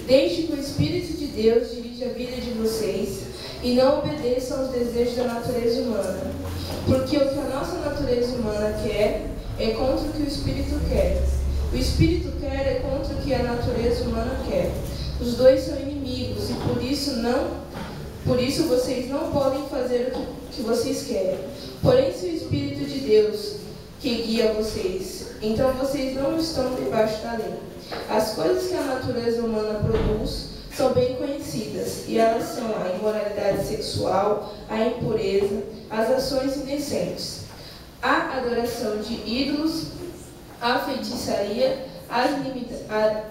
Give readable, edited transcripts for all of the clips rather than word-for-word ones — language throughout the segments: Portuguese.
Deixe que o Espírito de Deus dirija a vida de vocês e não obedeçam aos desejos da natureza humana, porque o que a nossa natureza humana quer é contra o que o Espírito quer. O Espírito quer é contra o que a natureza humana quer. Os dois são inimigos e por isso vocês não podem fazer o que vocês querem. Porém, se o Espírito de Deus que guia vocês, então vocês não estão debaixo da lei. As coisas que a natureza humana produz são bem conhecidas, e elas são a imoralidade sexual, a impureza, as ações indecentes, a adoração de ídolos, a feitiçaria, as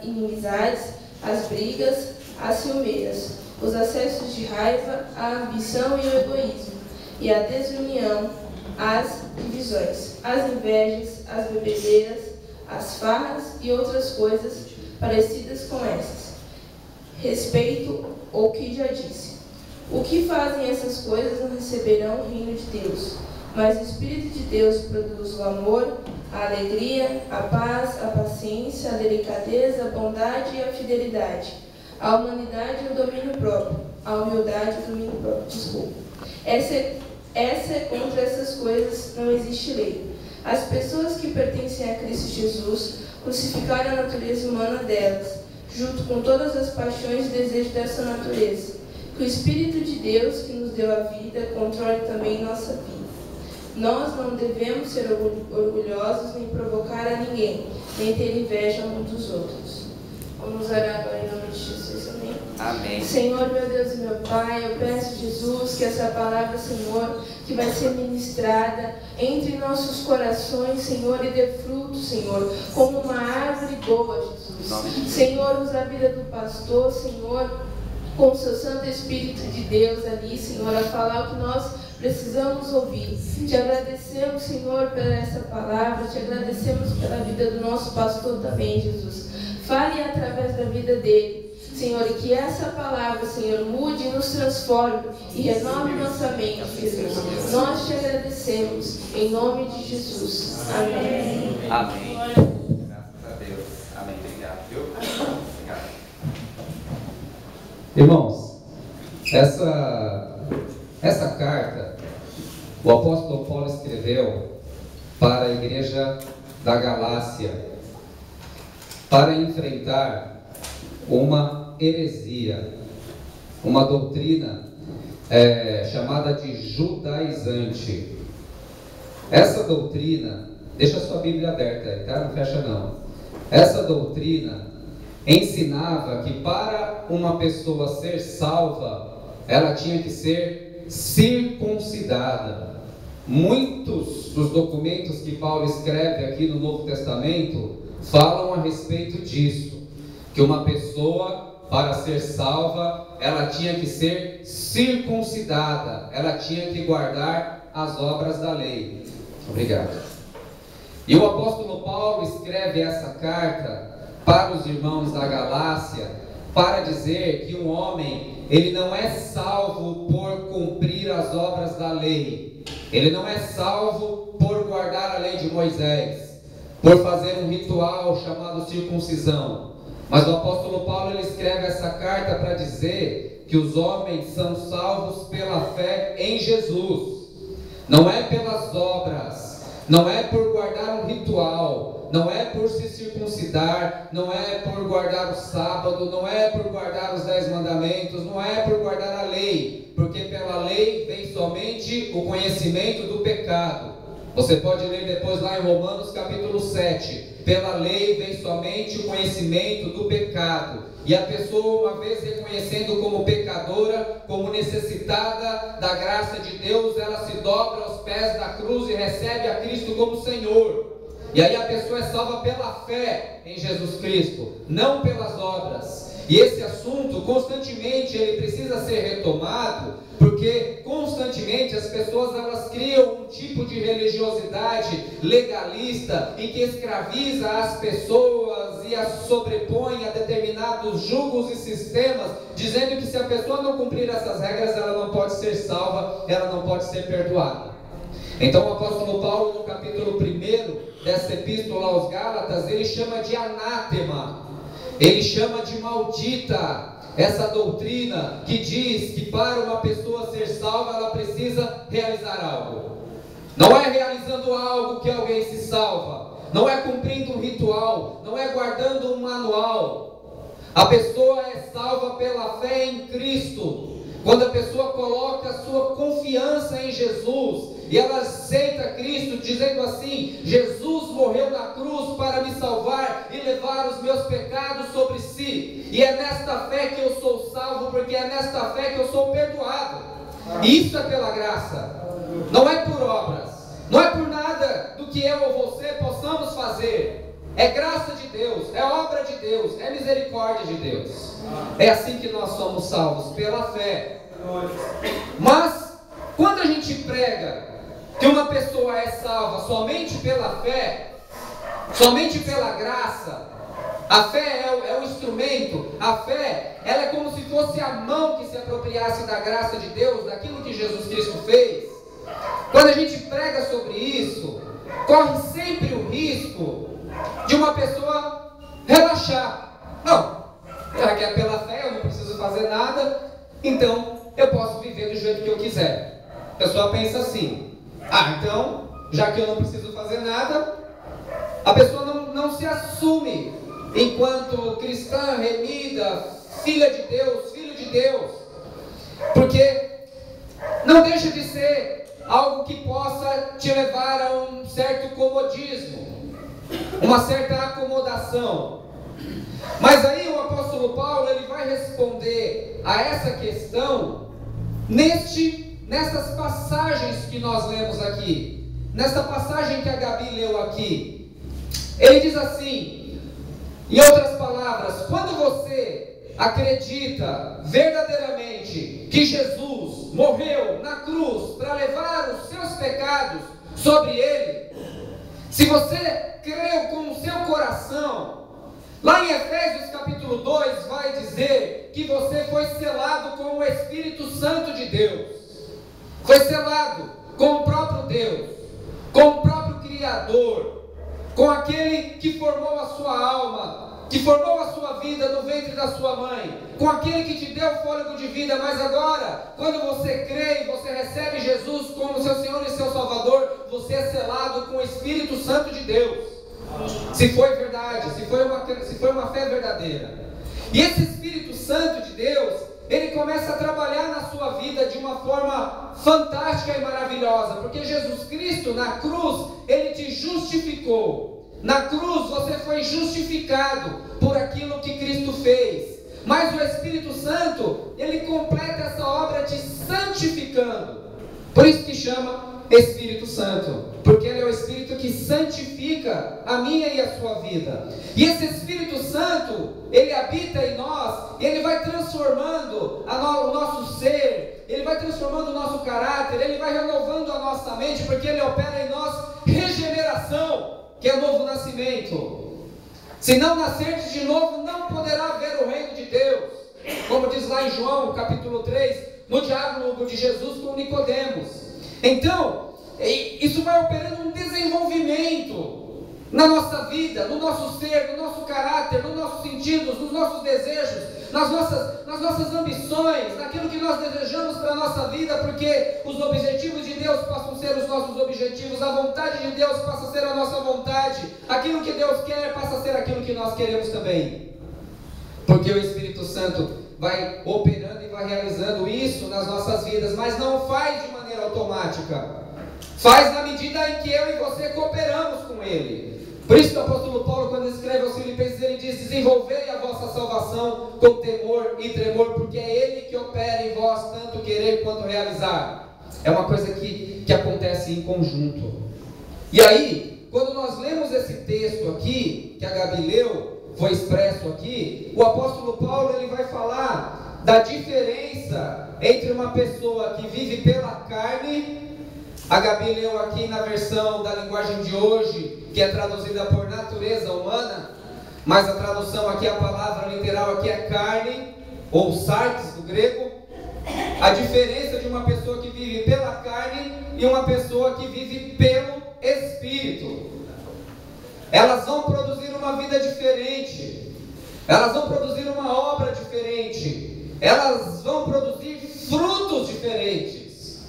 inimizades, as brigas, as ciumeiras, os acessos de raiva, a ambição e o egoísmo, e a desunião, as divisões, as invejas, as bebedeiras, as farras e outras coisas parecidas com essas. Respeito o que já disse. O que fazem essas coisas não receberão o reino de Deus, mas o Espírito de Deus produz o amor, a alegria, a paz, a paciência, a delicadeza, a bondade e a fidelidade, a humanidade e o domínio próprio, a humildade e o domínio próprio. Desculpa. Contra essas coisas não existe lei. As pessoas que pertencem a Cristo Jesus crucificaram a natureza humana delas, junto com todas as paixões e desejos dessa natureza. Que o Espírito de Deus, que nos deu a vida, controle também nossa vida. Nós não devemos ser orgulhosos nem provocar a ninguém, nem ter inveja uns dos outros. Vamos orar agora em nome de Jesus, amém? Amém. Senhor, meu Deus e meu Pai, eu peço, Jesus, que essa palavra, Senhor, que vai ser ministrada entre nossos corações, Senhor, e dê fruto, Senhor, como uma árvore boa, Jesus. Senhor, usa a vida do pastor, Senhor, com o seu Santo Espírito de Deus ali, Senhor, a falar o que nós precisamos ouvir. Te agradecemos, Senhor, por essa palavra, te agradecemos pela vida do nosso pastor também, Jesus. Fale através da vida dele, Senhor, e que essa palavra, Senhor, mude e nos transforme e renove nossa mente, Jesus. Nós te agradecemos, em nome de Jesus. Amém. Amém. Graças a Deus. Amém. Obrigado, viu? Obrigado. Irmãos, essa carta o apóstolo Paulo escreveu para a igreja da Galácia, para enfrentar uma heresia, uma doutrina chamada de judaizante. Essa doutrina, deixa a sua Bíblia aberta aí, tá? Não fecha não. Essa doutrina ensinava que para uma pessoa ser salva, ela tinha que ser circuncidada. Muitos dos documentos que Paulo escreve aqui no Novo Testamento falam a respeito disso, que uma pessoa, para ser salva, ela tinha que ser circuncidada, ela tinha que guardar as obras da lei. Obrigado. E o apóstolo Paulo escreve essa carta para os irmãos da Galácia, para dizer que um homem, ele não é salvo por cumprir as obras da lei, ele não é salvo por guardar a lei de Moisés, por fazer um ritual chamado circuncisão. Mas o apóstolo Paulo, ele escreve essa carta para dizer que os homens são salvos pela fé em Jesus, não é pelas obras, não é por guardar um ritual, não é por se circuncidar, não é por guardar o sábado, não é por guardar os 10 mandamentos, não é por guardar a lei, porque pela lei vem somente o conhecimento do pecado. Você pode ler depois lá em Romanos capítulo 7, pela lei vem somente o conhecimento do pecado, e a pessoa, uma vez reconhecendo como pecadora, como necessitada da graça de Deus, ela se dobra aos pés da cruz e recebe a Cristo como Senhor. E aí a pessoa é salva pela fé em Jesus Cristo, não pelas obras. E esse assunto constantemente ele precisa ser retomado, porque constantemente as pessoas elas criam um tipo de religiosidade legalista em que escraviza as pessoas e as sobrepõe a determinados julgos e sistemas, dizendo que se a pessoa não cumprir essas regras, ela não pode ser salva, ela não pode ser perdoada. Então o apóstolo Paulo, no capítulo 1 dessa epístola aos Gálatas, ele chama de anátema Ele chama de maldita essa doutrina que diz que para uma pessoa ser salva ela precisa realizar algo. Não é realizando algo que alguém se salva, não é cumprindo um ritual, não é guardando um manual. A pessoa é salva pela fé em Cristo. Quando a pessoa coloca a sua confiança em Jesus e ela aceita Cristo, dizendo assim: Jesus morreu na cruz para me salvar e levar os meus pecados sobre si, e é nesta fé que eu sou salvo, porque é nesta fé que eu sou perdoado. E isso é pela graça, não é por obras, não é por nada do que eu ou você possamos fazer. É graça de Deus, é obra de Deus, é misericórdia de Deus. É assim que nós somos salvos, pela fé. Mas quando a gente prega que uma pessoa é salva somente pela fé, somente pela graça, a fé é o instrumento, a fé ela é como se fosse a mão que se apropriasse da graça de Deus, daquilo que Jesus Cristo fez. Quando a gente prega sobre isso, corre sempre o risco de uma pessoa relaxar. Não, já que é pela fé, eu não preciso fazer nada, então eu posso viver do jeito que eu quiser. A pessoa pensa assim: então, já que eu não preciso fazer nada, a pessoa não se assume enquanto cristã, remida, filha de Deus, filho de Deus, porque não deixa de ser algo que possa te levar a um certo comodismo, uma certa acomodação. Mas aí o apóstolo Paulo ele vai responder a essa questão nessas passagens que nós lemos aqui, nessa passagem que a Gabi leu aqui. Ele diz assim, em outras palavras: quando você acredita verdadeiramente que Jesus morreu na cruz para levar os seus pecados sobre ele, se você creu com o seu coração, lá em Efésios capítulo 2 vai dizer que você foi selado com o Espírito Santo de Deus, foi selado com o próprio Deus, com o próprio Criador, com aquele que formou a sua alma, que formou a sua vida no ventre da sua mãe, com aquele que te deu fôlego de vida. Mas agora, quando você crê e você recebe Jesus como seu Senhor e seu Salvador, você é selado com o Espírito Santo de Deus. Se foi verdade, se foi uma fé verdadeira. E esse Espírito Santo de Deus, ele começa a trabalhar na sua vida de uma forma fantástica e maravilhosa, porque Jesus Cristo na cruz, ele te justificou. Na cruz você foi justificado por aquilo que Cristo fez. Mas o Espírito Santo, ele completa essa obra te santificando. Por isso que chama Espírito Santo, porque ele é o Espírito que santifica a minha e a sua vida. E esse Espírito Santo, ele habita em nós, e ele vai transformando o nosso ser, ele vai transformando o nosso caráter, ele vai renovando a nossa mente, porque ele opera em nós regeneração, que é o novo nascimento. Se não nascerdes de novo, não poderá ver o reino de Deus, como diz lá em João capítulo 3, no diálogo de Jesus com Nicodemos. Então, isso vai operando um desenvolvimento na nossa vida, no nosso ser, no nosso caráter, nos nossos sentidos, nos nossos desejos, nas nossas ambições, naquilo que nós desejamos para a nossa vida, porque os objetivos de Deus passam a ser os nossos objetivos, a vontade de Deus passa a ser a nossa vontade, aquilo que Deus quer passa a ser aquilo que nós queremos também, porque o Espírito Santo vai operando e vai realizando isso nas nossas vidas, mas não faz de maneira automática, faz na medida em que eu e você cooperamos com Ele. Por isso que o apóstolo Paulo, quando escreve aos Filipenses, ele diz: desenvolvei a vossa salvação com temor e tremor, porque é Ele que opera em vós tanto querer quanto realizar. É uma coisa que acontece em conjunto. E aí, quando nós lemos esse texto aqui, que a Gabi leu, foi expresso aqui, o apóstolo Paulo ele vai falar da diferença entre uma pessoa que vive pela carne. A Gabi leu aqui na versão da linguagem de hoje, que é traduzida por natureza humana, mas a tradução aqui, a palavra literal aqui é carne, ou sarx do grego. A diferença de uma pessoa que vive pela carne e uma pessoa que vive pelo Espírito. Elas vão produzir uma vida diferente. elas vão produzir uma obra diferente, elas vão produzir frutos diferentes.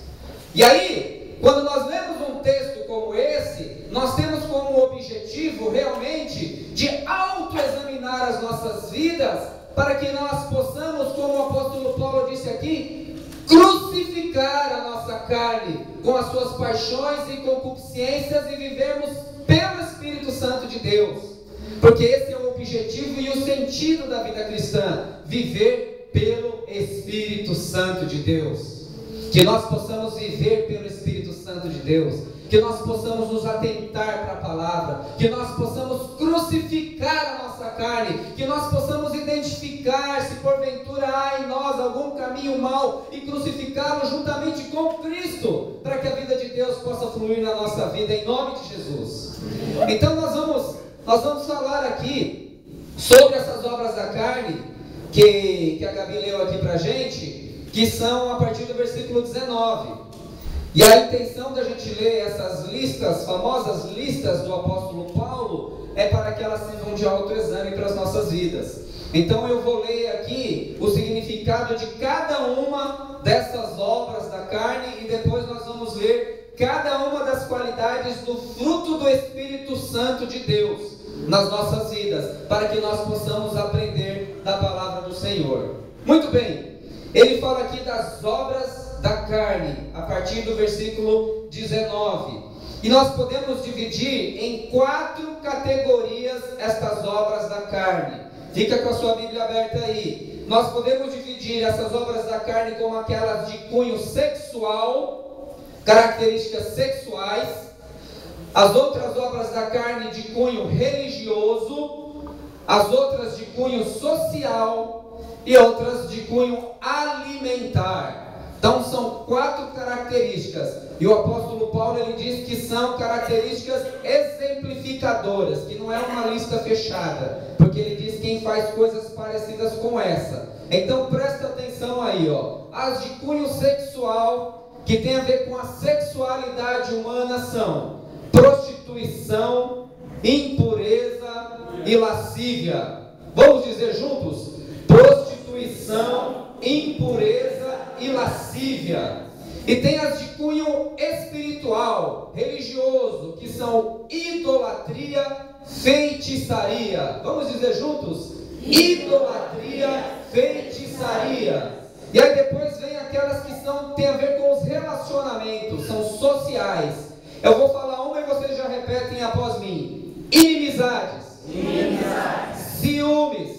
E aí, quando nós lemos um texto como esse, nós temos como objetivo realmente de autoexaminar as nossas vidas, para que nós possamos, como o apóstolo Paulo disse aqui, crucificar a nossa carne com as suas paixões e concupiscências e vivermos pelo Espírito Santo de Deus. Porque esse é o objetivo e o sentido da vida cristã, viver pelo Espírito Santo de Deus. Que nós possamos viver pelo Espírito Santo de Deus, que nós possamos nos atentar para a palavra, que nós possamos crucificar a nossa carne, que nós possamos identificar se porventura há em nós algum caminho mau e crucificá-lo juntamente com Cristo, para que a vida de Deus possa fluir na nossa vida, em nome de Jesus. Então nós vamos falar aqui sobre essas obras da carne que a Gabi leu aqui para a gente, que são a partir do versículo 19. E a intenção da gente ler essas listas, famosas listas do apóstolo Paulo, é para que elas sirvam de autoexame para as nossas vidas. Então eu vou ler aqui o significado de cada uma dessas obras da carne e depois nós vamos ler cada uma das qualidades do fruto do Espírito Santo de Deus nas nossas vidas, para que nós possamos aprender da palavra do Senhor. Muito bem, ele fala aqui das obras da carne, a partir do versículo 19. E nós podemos dividir em 4 categorias estas obras da carne. Fica com a sua Bíblia aberta aí. Nós podemos dividir essas obras da carne como aquelas de cunho sexual, características sexuais. As outras obras da carne de cunho religioso, as outras de cunho social e outras de cunho alimentar. Então são 4 características, e o apóstolo Paulo ele diz que são características exemplificadoras, que não é uma lista fechada, porque ele diz quem faz coisas parecidas com essa. Então presta atenção aí, as de cunho sexual, que tem a ver com a sexualidade humana, são prostituição, impureza e lascívia. Vamos dizer juntos? Prostituição, impureza e lascívia. E tem as de cunho espiritual, religioso, que são idolatria, feitiçaria. Vamos dizer juntos? Idolatria, feitiçaria. E aí depois vem aquelas que tem a ver com os relacionamentos, são sociais. Eu vou falar uma e vocês já repetem após mim. Inimizades, ciúmes,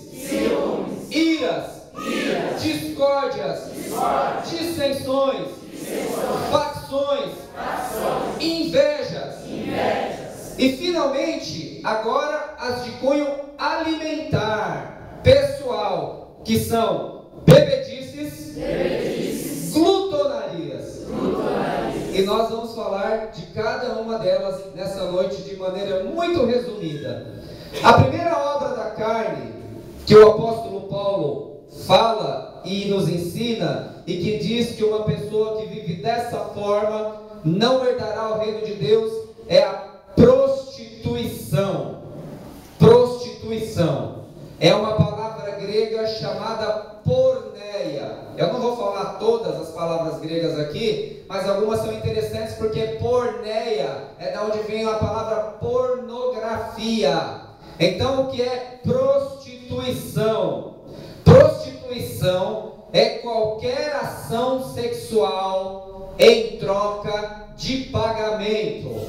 iras, discórdias, dissensões, facções, invejas. E finalmente, agora as de cunho alimentar, pessoal, que são bebedices, glutonarias. E nós vamos falar de cada uma delas nessa noite de maneira muito resumida. A primeira obra da carne que o apóstolo Paulo fala e nos ensina, e que diz que uma pessoa que vive dessa forma não herdará o reino de Deus, é a prostituição. Prostituição é uma palavra grega chamada porneia. Eu não vou falar todas as palavras gregas aqui, mas algumas são interessantes, porque porneia é da onde vem a palavra pornografia. Então o que é prostituição? Prostituição é qualquer ação sexual em troca de pagamento,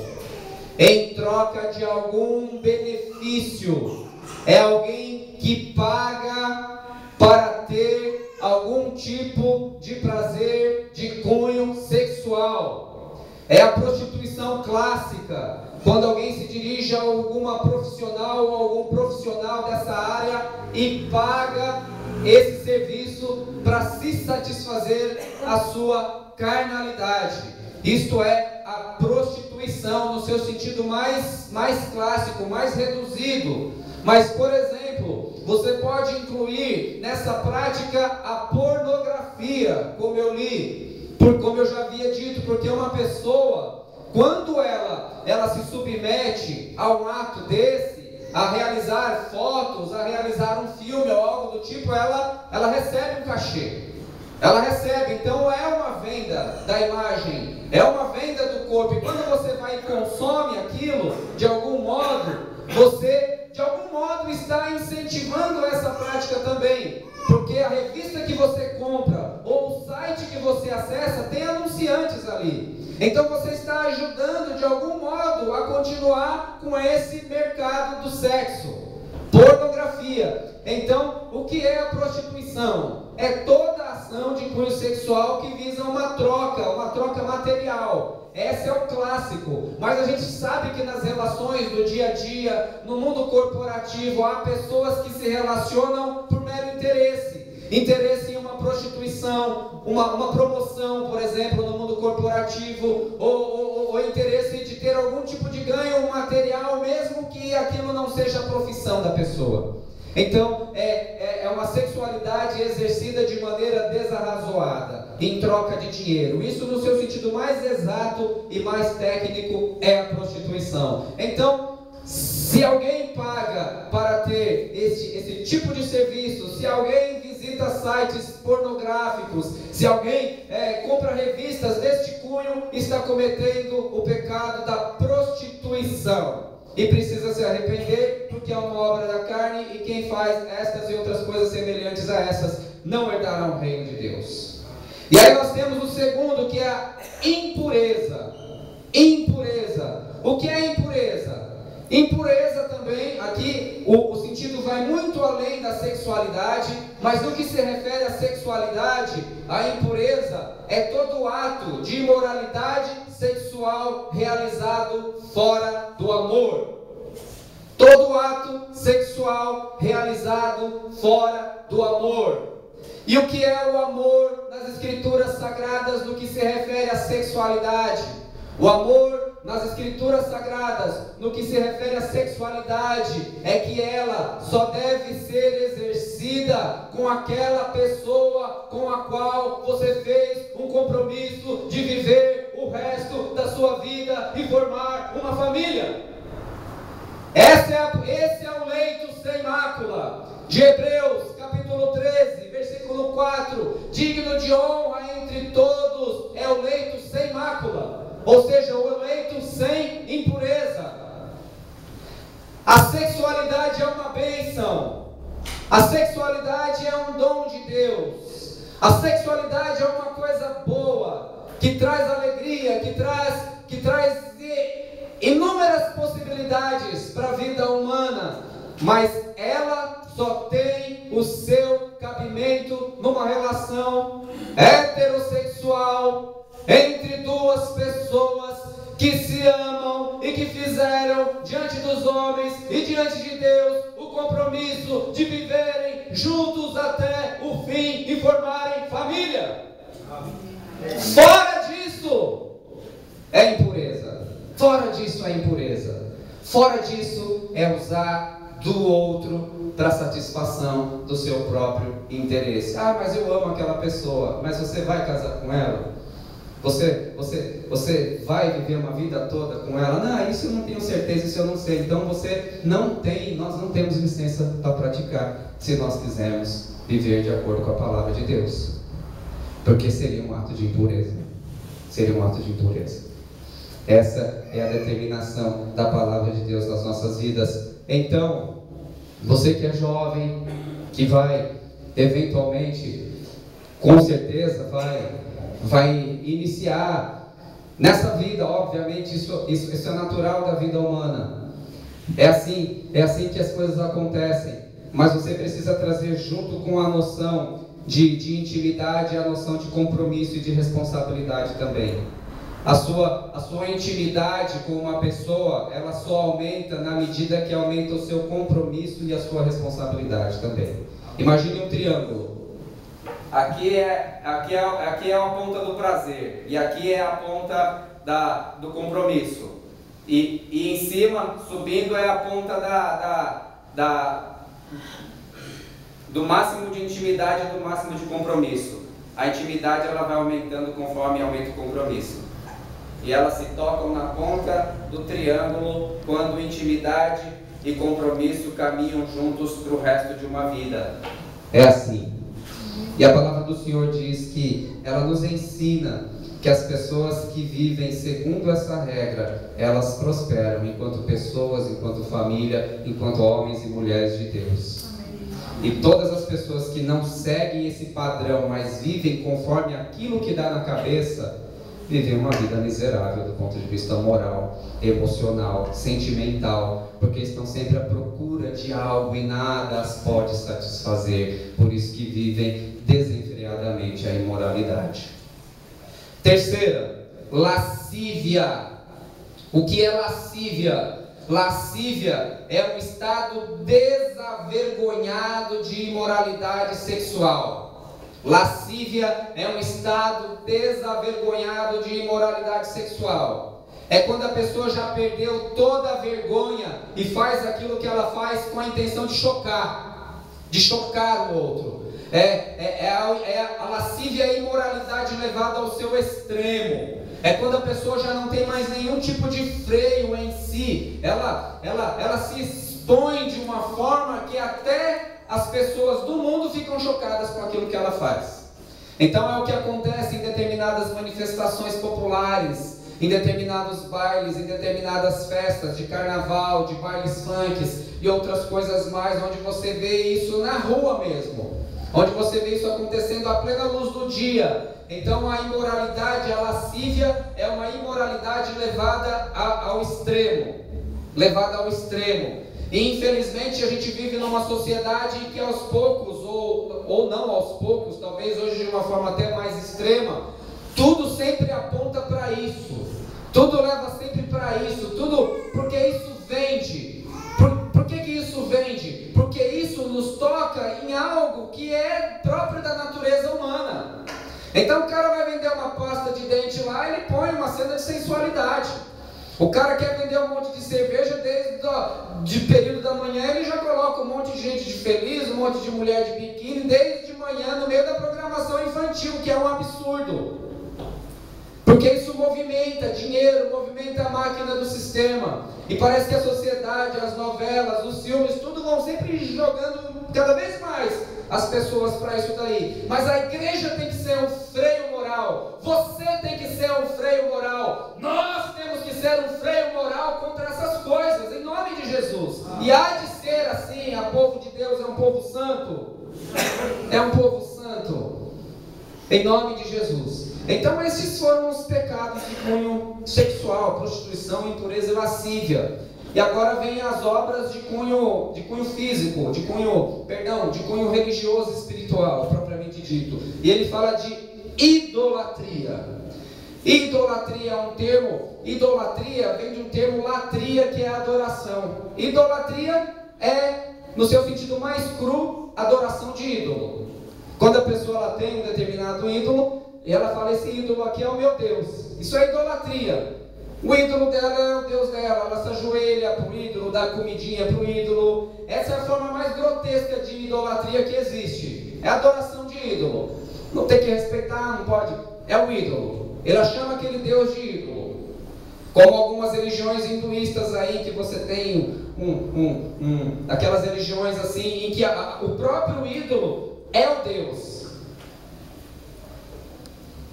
em troca de algum benefício. É alguém que paga para ter algum tipo de prazer de cunho sexual. É a prostituição clássica, quando alguém se dirige a alguma profissional ou algum profissional dessa área e paga esse serviço para se satisfazer a sua carnalidade. Isto é a prostituição no seu sentido mais clássico, mais reduzido. Mas, por exemplo, você pode incluir nessa prática a pornografia, como eu li, como eu já havia dito, porque uma pessoa, quando ela se submete a um ato desse, a realizar fotos, a realizar um filme ou algo do tipo, ela recebe um cachê. Ela recebe, então é uma venda da imagem, é uma venda do corpo. E quando você vai e consome aquilo, de algum modo, você de algum modo está incentivando essa prática também. Porque a revista que você compra ou o site que você acessa tem anunciantes ali. Então você está ajudando de algum modo a continuar com esse mercado do sexo, pornografia. Então, o que é a prostituição? É toda ação de cunho sexual que visa uma troca material. Esse é o clássico. Mas a gente sabe que nas relações do dia a dia, no mundo corporativo, há pessoas que se relacionam por mero interesse. Interesse em uma prostituição, uma promoção, por exemplo, no mundo corporativo, ou interesse de ter algum tipo de ganho material, mesmo que aquilo não seja a profissão da pessoa. Então, é uma sexualidade exercida de maneira desarrazoada, em troca de dinheiro. Isso, no seu sentido mais exato e mais técnico, é a prostituição. Então, se alguém paga para ter esse tipo de serviço, se alguém visita sites pornográficos, se alguém compra revistas deste cunho, está cometendo o pecado da prostituição. E precisa se arrepender, porque é uma obra da carne, e quem faz estas e outras coisas semelhantes a essas não herdará o reino de Deus. E aí nós temos o segundo, que é a impureza. Impureza. O que é impureza? Impureza também, aqui o sentido vai muito além da sexualidade, mas no que se refere à sexualidade, a impureza é todo ato de imoralidade sexual realizado fora do amor. Todo ato sexual realizado fora do amor. E o que é o amor nas escrituras sagradas no que se refere à sexualidade? O amor nas escrituras sagradas, no que se refere à sexualidade, é que ela só deve ser exercida com aquela pessoa com a qual você fez um compromisso de viver o resto da sua vida e formar uma família. Esse é o leito sem mácula de Hebreus, capítulo 13, versículo 4. Digno de honra entre todos é o leito sem mácula. Ou seja, o eleito sem impureza. A sexualidade é uma bênção. A sexualidade é um dom de Deus. A sexualidade é uma coisa boa, que traz alegria, que traz inúmeras possibilidades para a vida humana. Mas ela só tem o seu cabimento numa relação heterossexual entre duas pessoas que se amam e que fizeram diante dos homens e diante de Deus o compromisso de viverem juntos até o fim e formarem família. Fora disso é impureza. Fora disso é impureza. Fora disso é usar do outro para satisfação do seu próprio interesse. Ah, mas eu amo aquela pessoa. Mas você vai casar com ela? Você vai viver uma vida toda com ela? Não, isso eu não tenho certeza, isso eu não sei. Então nós não temos licença para praticar, se nós quisermos viver de acordo com a palavra de Deus. Porque seria um ato de impureza. Seria um ato de impureza. Essa é a determinação da palavra de Deus nas nossas vidas. Então, você que é jovem, que vai eventualmente, com certeza vai iniciar nessa vida, obviamente isso é natural da vida humana. É assim que as coisas acontecem. Mas você precisa trazer junto com a noção de intimidade, a noção de compromisso e de responsabilidade também. A sua intimidade com uma pessoa, ela só aumenta na medida que aumenta o seu compromisso e a sua responsabilidade também. Imagine um triângulo. Aqui é a ponta do prazer e aqui é a ponta do compromisso. E em cima, subindo, é a ponta do máximo de intimidade e do máximo de compromisso. A intimidade ela vai aumentando conforme aumenta o compromisso. E elas se tocam na ponta do triângulo quando intimidade e compromisso caminham juntos para o resto de uma vida. É assim. E a palavra do Senhor diz que ela nos ensina que as pessoas que vivem segundo essa regra, elas prosperam enquanto pessoas, enquanto família, enquanto homens e mulheres de Deus. E todas as pessoas que não seguem esse padrão, mas vivem conforme aquilo que dá na cabeça, vivem uma vida miserável do ponto de vista moral, emocional, sentimental, porque estão sempre à procura de algo e nada as pode satisfazer. Por isso que vivem desenfreadamente a imoralidade. Terceira, lascívia. O que é lascívia? Lascívia é um estado desavergonhado de imoralidade sexual. Lascívia é um estado desavergonhado de imoralidade sexual. É quando a pessoa já perdeu toda a vergonha e faz aquilo que ela faz com a intenção de chocar o outro. A lascívia é a imoralidade levada ao seu extremo. É quando a pessoa já não tem mais nenhum tipo de freio em si. Ela se expõe de uma forma que até as pessoas do mundo ficam chocadas com aquilo que ela faz. Então é o que acontece em determinadas manifestações populares, em determinados bailes, em determinadas festas de carnaval, de bailes funks e outras coisas mais, onde você vê isso na rua mesmo, onde você vê isso acontecendo à plena luz do dia. Então a imoralidade, a lascívia é uma imoralidade levada ao extremo, E infelizmente a gente vive numa sociedade em que aos poucos, ou não aos poucos, talvez hoje de uma forma até mais extrema, tudo sempre aponta para isso, tudo leva sempre para isso, tudo porque isso vende. Por que isso vende? Porque isso nos toca em algo que é próprio da natureza humana. Então o cara vai vender uma pasta de dente lá, ele põe uma cena de sensualidade. O cara quer vender um monte de cerveja, desde o período da manhã ele já coloca um monte de gente de feliz, um monte de mulher de biquíni, desde de manhã no meio da programação infantil, que é um absurdo. Porque isso movimenta dinheiro, movimenta a máquina do sistema. E parece que a sociedade, as novelas, os filmes, tudo vão sempre jogando cada vez mais as pessoas para isso daí. Mas a igreja tem que ser um freio moral. Você tem que ser um freio moral. Nós temos que ser um freio moral contra essas coisas, em nome de Jesus. E há de ser assim. O povo de Deus é um povo santo. É um povo santo. Em nome de Jesus. Então esses foram os pecados de cunho sexual, prostituição, impureza e lascívia. E agora vem as obras de cunho físico, de cunho religioso e espiritual, propriamente dito. E ele fala de idolatria. Idolatria vem de um termo latria, que é adoração. Idolatria é, no seu sentido mais cru, adoração de ídolo. Quando a pessoa ela tem um determinado ídolo, e ela fala, esse ídolo aqui é o meu Deus. Isso é idolatria. O ídolo dela é o Deus dela. Ela se ajoelha para o ídolo, dá comidinha para o ídolo. Essa é a forma mais grotesca de idolatria que existe. É a adoração de ídolo. Não tem que respeitar, não pode. É o ídolo. Ela chama aquele Deus de ídolo. Como algumas religiões hinduístas aí, que você tem aquelas religiões assim, em que o próprio ídolo é o Deus.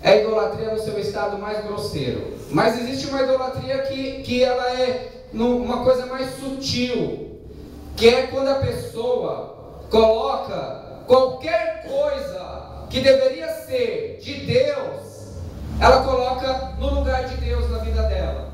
É a idolatria no seu estado mais grosseiro. Mas existe uma idolatria que ela é uma coisa mais sutil, que é quando a pessoa coloca qualquer coisa que deveria ser de Deus, ela coloca no lugar de Deus na vida dela.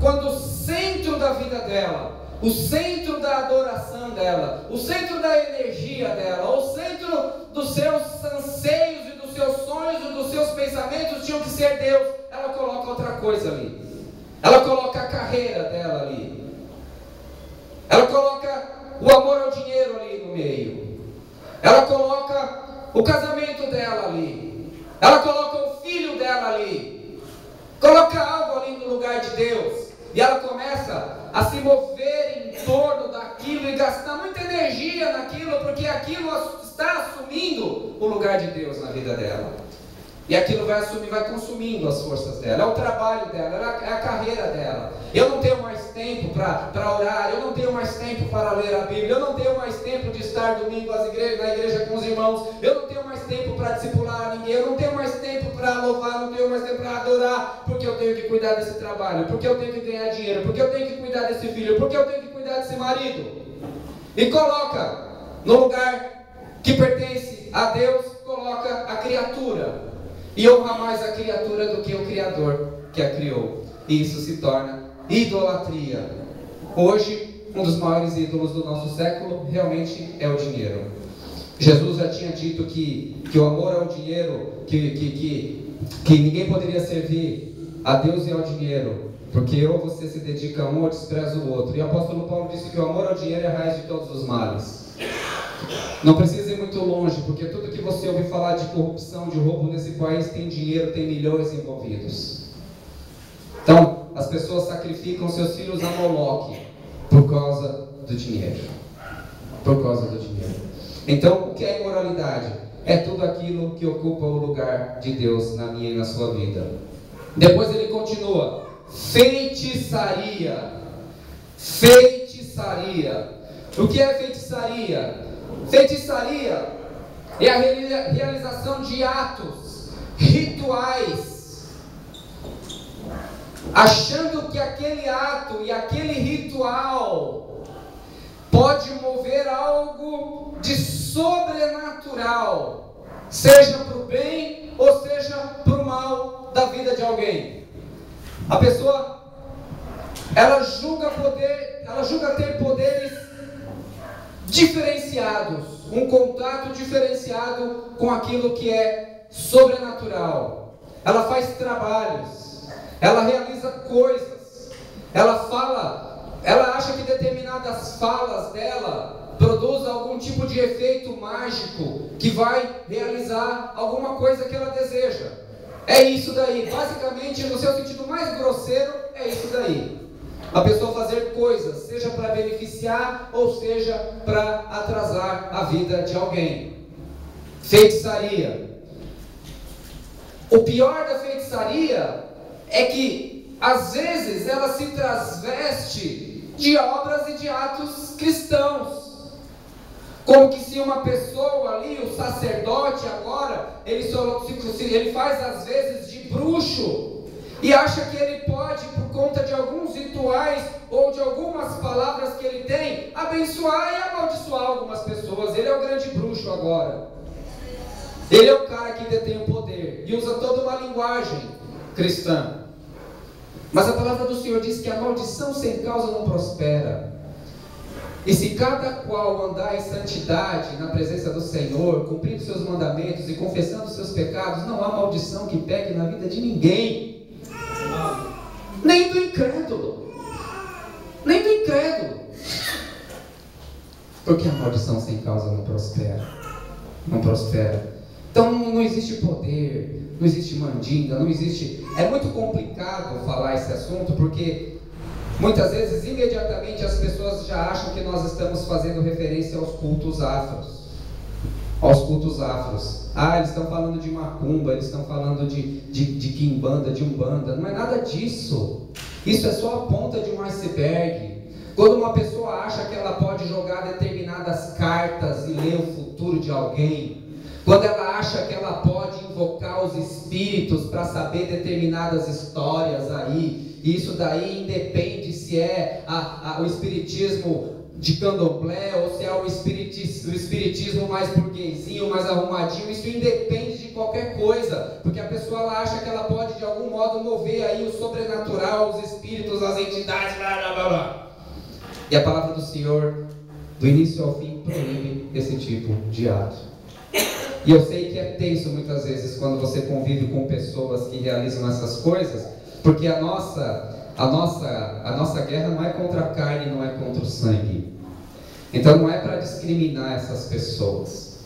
Quando o centro da vida dela, o centro da adoração dela, o centro da energia dela, o centro dos seus anseios e dos seus sonhos e dos seus pensamentos tinham que ser Deus, ela coloca outra coisa ali. Ela coloca a carreira dela ali. Ela coloca o amor ao dinheiro ali no meio. Ela coloca o casamento dela ali. Ela coloca o filho dela ali. Coloca algo ali no lugar de Deus. E ela começa a se mover em torno daquilo e gastar muita energia naquilo, porque aquilo está assumindo o lugar de Deus na vida dela. E aquilo vai assumir, vai consumindo as forças dela. É o trabalho dela, é a carreira dela. Eu não tenho mais tempo para orar, eu não tenho mais tempo para ler a Bíblia, eu não tenho mais tempo de estar domingo na igreja com os irmãos, eu não tenho mais tempo para discipular ninguém, eu não tenho mais tempo para louvar, não tenho mais tempo para adorar, porque eu tenho que cuidar desse trabalho, porque eu tenho que ganhar dinheiro, porque eu tenho que cuidar desse filho, porque eu tenho que cuidar desse marido. E coloca no lugar que pertence a Deus, coloca a criatura. E honra mais a criatura do que o Criador que a criou. E isso se torna idolatria. Hoje, um dos maiores ídolos do nosso século realmente é o dinheiro. Jesus já tinha dito que o amor ao dinheiro, que ninguém poderia servir a Deus e ao dinheiro, porque ou você se dedica a um ou despreza o outro. E o apóstolo Paulo disse que o amor ao dinheiro é a raiz de todos os males. Não precisa ir muito longe, porque tudo que você ouvir falar de corrupção, de roubo nesse país, tem dinheiro, tem milhões envolvidos. Então, as pessoas sacrificam seus filhos a Moloque por causa do dinheiro. Por causa do dinheiro. Então, o que é imoralidade? É tudo aquilo que ocupa o lugar de Deus na minha e na sua vida. Depois ele continua: feitiçaria. Feitiçaria. O que é feitiçaria? Feitiçaria é a realização de atos rituais, achando que aquele ato e aquele ritual pode mover algo de sobrenatural, seja para o bem ou seja para o mal da vida de alguém. A pessoa, ela julga ter poderes diferenciados, um contato diferenciado com aquilo que é sobrenatural. Ela faz trabalhos, ela realiza coisas, ela acha que determinadas falas dela produzem algum tipo de efeito mágico que vai realizar alguma coisa que ela deseja. É isso daí, basicamente, no seu sentido mais grosseiro, é isso daí. A pessoa fazer coisas, seja para beneficiar ou seja para atrasar a vida de alguém. Feitiçaria. O pior da feitiçaria é que às vezes ela se transveste de obras e de atos cristãos. Como que se uma pessoa ali, o sacerdote agora, ele faz às vezes de bruxo e acha que ele pode, por conta de alguns rituais ou de algumas palavras que ele tem, abençoar e amaldiçoar algumas pessoas. Ele é o grande bruxo agora. Ele é o cara que detém o poder e usa toda uma linguagem cristã. Mas a palavra do Senhor diz que a maldição sem causa não prospera. E se cada qual andar em santidade na presença do Senhor, cumprindo seus mandamentos e confessando seus pecados, não há maldição que pegue na vida de ninguém. Nem do incrédulo. Nem do incrédulo. Porque a maldição sem causa não prospera. Não prospera. Então não existe poder, não existe mandinga, não existe... É muito complicado falar esse assunto, porque muitas vezes, imediatamente, as pessoas já acham que nós estamos fazendo referência aos cultos afros. Aos cultos afros. Eles estão falando de macumba, eles estão falando de quimbanda, de umbanda. Não é nada disso. Isso é só a ponta de um iceberg. Quando uma pessoa acha que ela pode jogar determinadas cartas e ler o futuro de alguém, quando ela acha que ela pode invocar os espíritos para saber determinadas histórias aí, isso daí independe se é o espiritismo de candomblé ou se é o espiritismo mais burguesinho, mais arrumadinho, isso independe de qualquer coisa, porque a pessoa ela acha que ela pode de algum modo mover aí o sobrenatural, os espíritos, as entidades, blá blá blá blá. E a palavra do Senhor, do início ao fim, proíbe esse tipo de ato. E eu sei que é tenso muitas vezes quando você convive com pessoas que realizam essas coisas, porque a nossa guerra não é contra a carne, não é contra o sangue. Então não é para discriminar essas pessoas.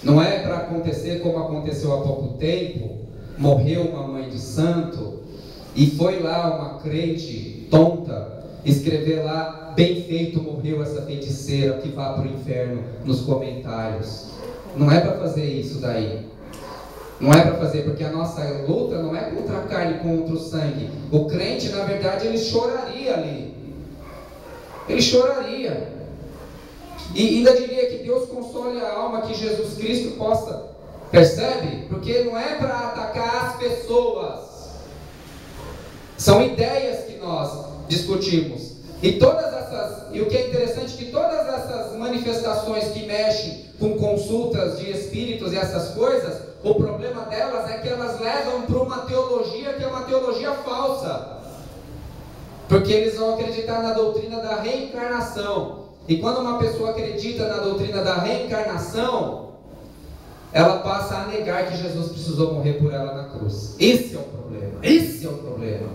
Não é para acontecer como aconteceu há pouco tempo. Morreu uma mãe de santo e foi lá uma crente tonta escrever lá: bem feito morreu essa feiticeira, que vá para o inferno, nos comentários. Não é para fazer isso daí. Não é para fazer, porque a nossa luta não é contra a carne, contra o sangue. O crente, na verdade, ele choraria ali. Ele choraria. E ainda diria que Deus console a alma, que Jesus Cristo possa. Percebe? Porque não é para atacar as pessoas. São ideias que nós discutimos. E o que é interessante é que todas essas manifestações que mexem com consultas de espíritos e essas coisas, o problema delas é que elas levam para uma teologia que é uma teologia falsa. Porque eles vão acreditar na doutrina da reencarnação. E quando uma pessoa acredita na doutrina da reencarnação, ela passa a negar que Jesus precisou morrer por ela na cruz. Esse é o problema. Esse é o problema.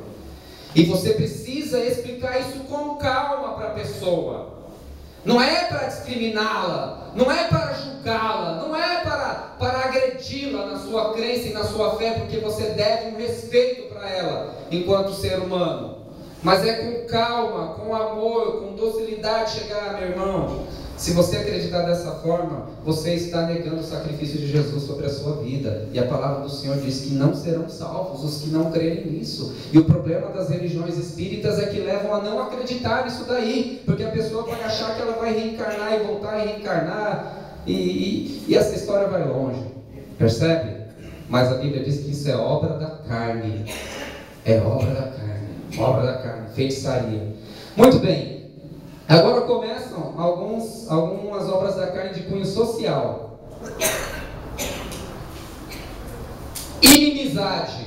E você precisa explicar isso com calma para a pessoa. Não é para discriminá-la, não é para julgá-la, não é para agredi-la na sua crença e na sua fé, porque você deve um respeito para ela enquanto ser humano. Mas é com calma, com amor, com docilidade chegar, meu irmão. Se você acreditar dessa forma, você está negando o sacrifício de Jesus sobre a sua vida. E a palavra do Senhor diz que não serão salvos os que não crerem nisso. E o problema das religiões espíritas é que levam a não acreditar nisso daí. Porque a pessoa vai achar que ela vai reencarnar e voltar e reencarnar. E essa história vai longe. Percebe? Mas a Bíblia diz que isso é obra da carne. É obra da carne. Obra da carne. Feitiçaria. Muito bem. Agora começam algumas obras da carne de cunho social. Inimizade.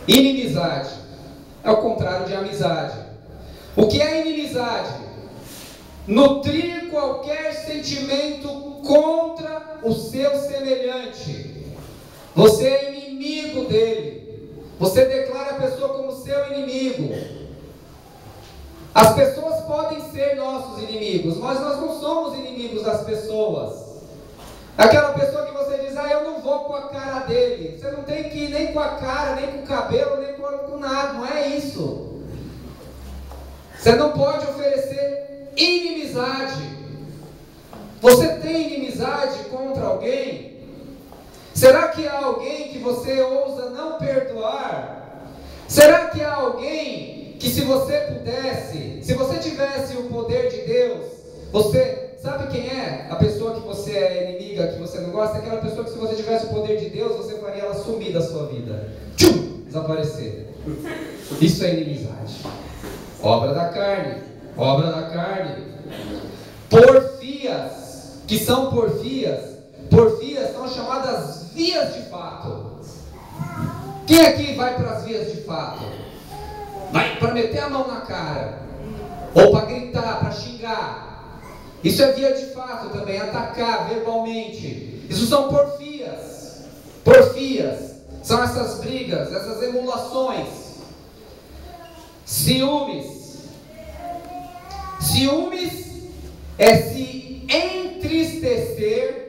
Inimizade é o contrário de amizade. O que é inimizade? Nutrir qualquer sentimento contra o seu semelhante. Você é inimigo dele. Você declara a pessoa como seu inimigo. As pessoas podem ser nossos inimigos, mas nós não somos inimigos das pessoas. Aquela pessoa que você diz, eu não vou com a cara dele. Você não tem que ir nem com a cara, nem com o cabelo, nem com nada. Não é isso. Você não pode oferecer inimizade. Você tem inimizade contra alguém? Será que há alguém que você ousa não perdoar? Será que há alguém que se você pudesse, se você tivesse o poder de Deus, você sabe quem é a pessoa que você é inimiga, que você não gosta? É aquela pessoa que se você tivesse o poder de Deus, você faria ela sumir da sua vida. Tchum! Desaparecer. Isso é inimizade. Obra da carne. Obra da carne. Porfias. Que são porfias? Porfias são chamadas vias de fato. Quem aqui vai para as vias de fato? Vai para meter a mão na cara, ou para gritar, para xingar. Isso é via de fato também, atacar verbalmente. Isso são porfias. Porfias são essas brigas, essas emulações. Ciúmes. Ciúmes é se entristecer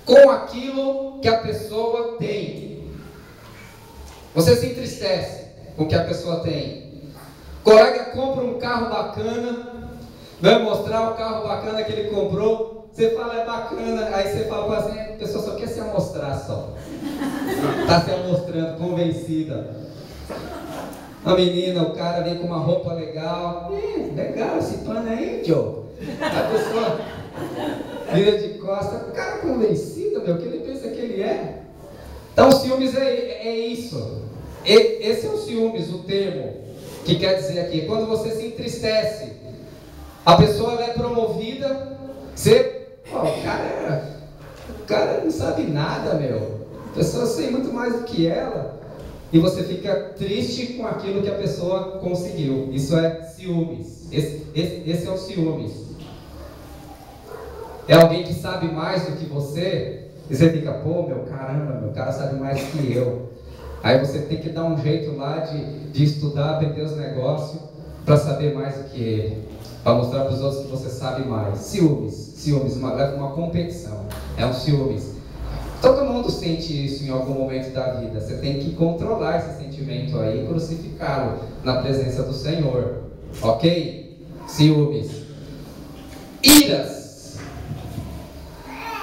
com aquilo que a pessoa tem. Você se entristece com o que a pessoa tem. O colega compra um carro bacana, vai mostrar o carro bacana que ele comprou. Você fala, é bacana. Aí você fala assim, a pessoa só quer se amostrar só. Está se amostrando, convencida. A menina, o cara vem com uma roupa legal. Legal esse pano aí, tio. A pessoa vira de costas. O cara convencido, meu, que ele pensa que ele é. Então, ciúmes é isso. Esse é o ciúmes, o termo que quer dizer aqui. Quando você se entristece, a pessoa ela é promovida, o cara não sabe nada, meu. A pessoa sei muito mais do que ela. E você fica triste com aquilo que a pessoa conseguiu. Isso é ciúmes. Esse é o ciúmes. É alguém que sabe mais do que você. E você fica, meu caramba, meu cara sabe mais do que eu. Aí você tem que dar um jeito lá de estudar, aprender os negócios, para saber mais do que ele. Para mostrar para os outros que você sabe mais. Ciúmes, leva uma competição. É um ciúmes. Todo mundo sente isso em algum momento da vida. Você tem que controlar esse sentimento aí e crucificá-lo na presença do Senhor. Ok? Ciúmes. Iras.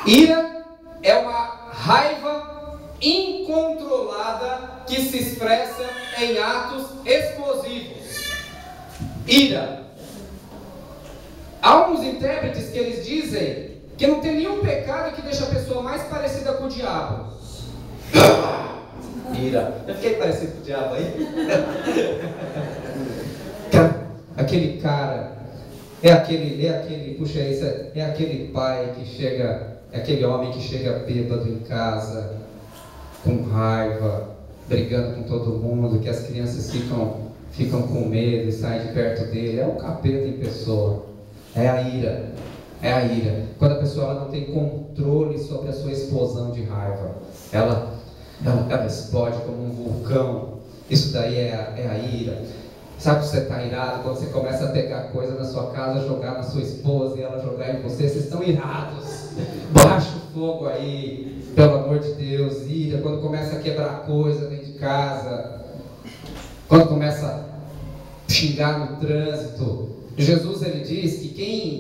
Ira é uma raiva incontrolada que se expressa em atos explosivos. Ira. Há uns intérpretes que eles dizem que não tem nenhum pecado que deixa a pessoa mais parecida com o diabo. Ira. Eu fiquei parecido com o diabo aí? Aquele cara, é aquele pai que chega, é aquele homem que chega bêbado em casa, com raiva, brigando com todo mundo, que as crianças ficam com medo e saem de perto dele. É o capeta em pessoa. É a ira. É a ira. Quando a pessoa ela não tem controle sobre a sua explosão de raiva, ela explode como um vulcão. Isso daí é a ira. Sabe que você está irado quando você começa a pegar coisa na sua casa, jogar na sua esposa e ela jogar em você? Vocês estão irados. Baixa o fogo aí, pelo amor de Deus. Ira quando começa a quebrar coisa dentro de casa, quando começa a xingar no trânsito. Jesus ele diz que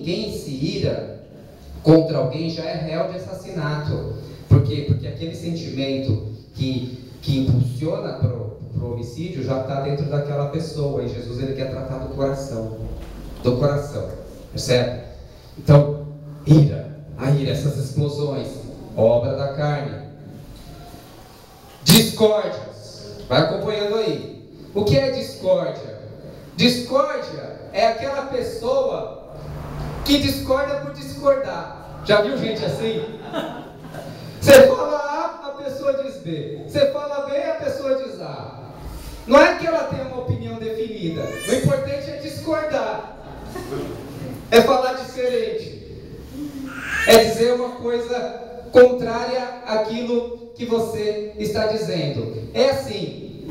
quem se ira contra alguém já é réu de assassinato. Por quê? Porque aquele sentimento que impulsiona para o homicídio já está dentro daquela pessoa, e Jesus ele quer tratar do coração, percebe? Então, a ira, essas explosões, obra da carne. Discórdias, vai acompanhando aí. O que é discórdia? Discórdia é aquela pessoa que discorda por discordar. Já viu gente assim? Você fala A, a pessoa diz B. Você fala B, a pessoa diz A. Não é que ela tenha uma opinião definida. O importante é discordar. É falar diferente. É dizer uma coisa contrária àquilo que você está dizendo. É assim.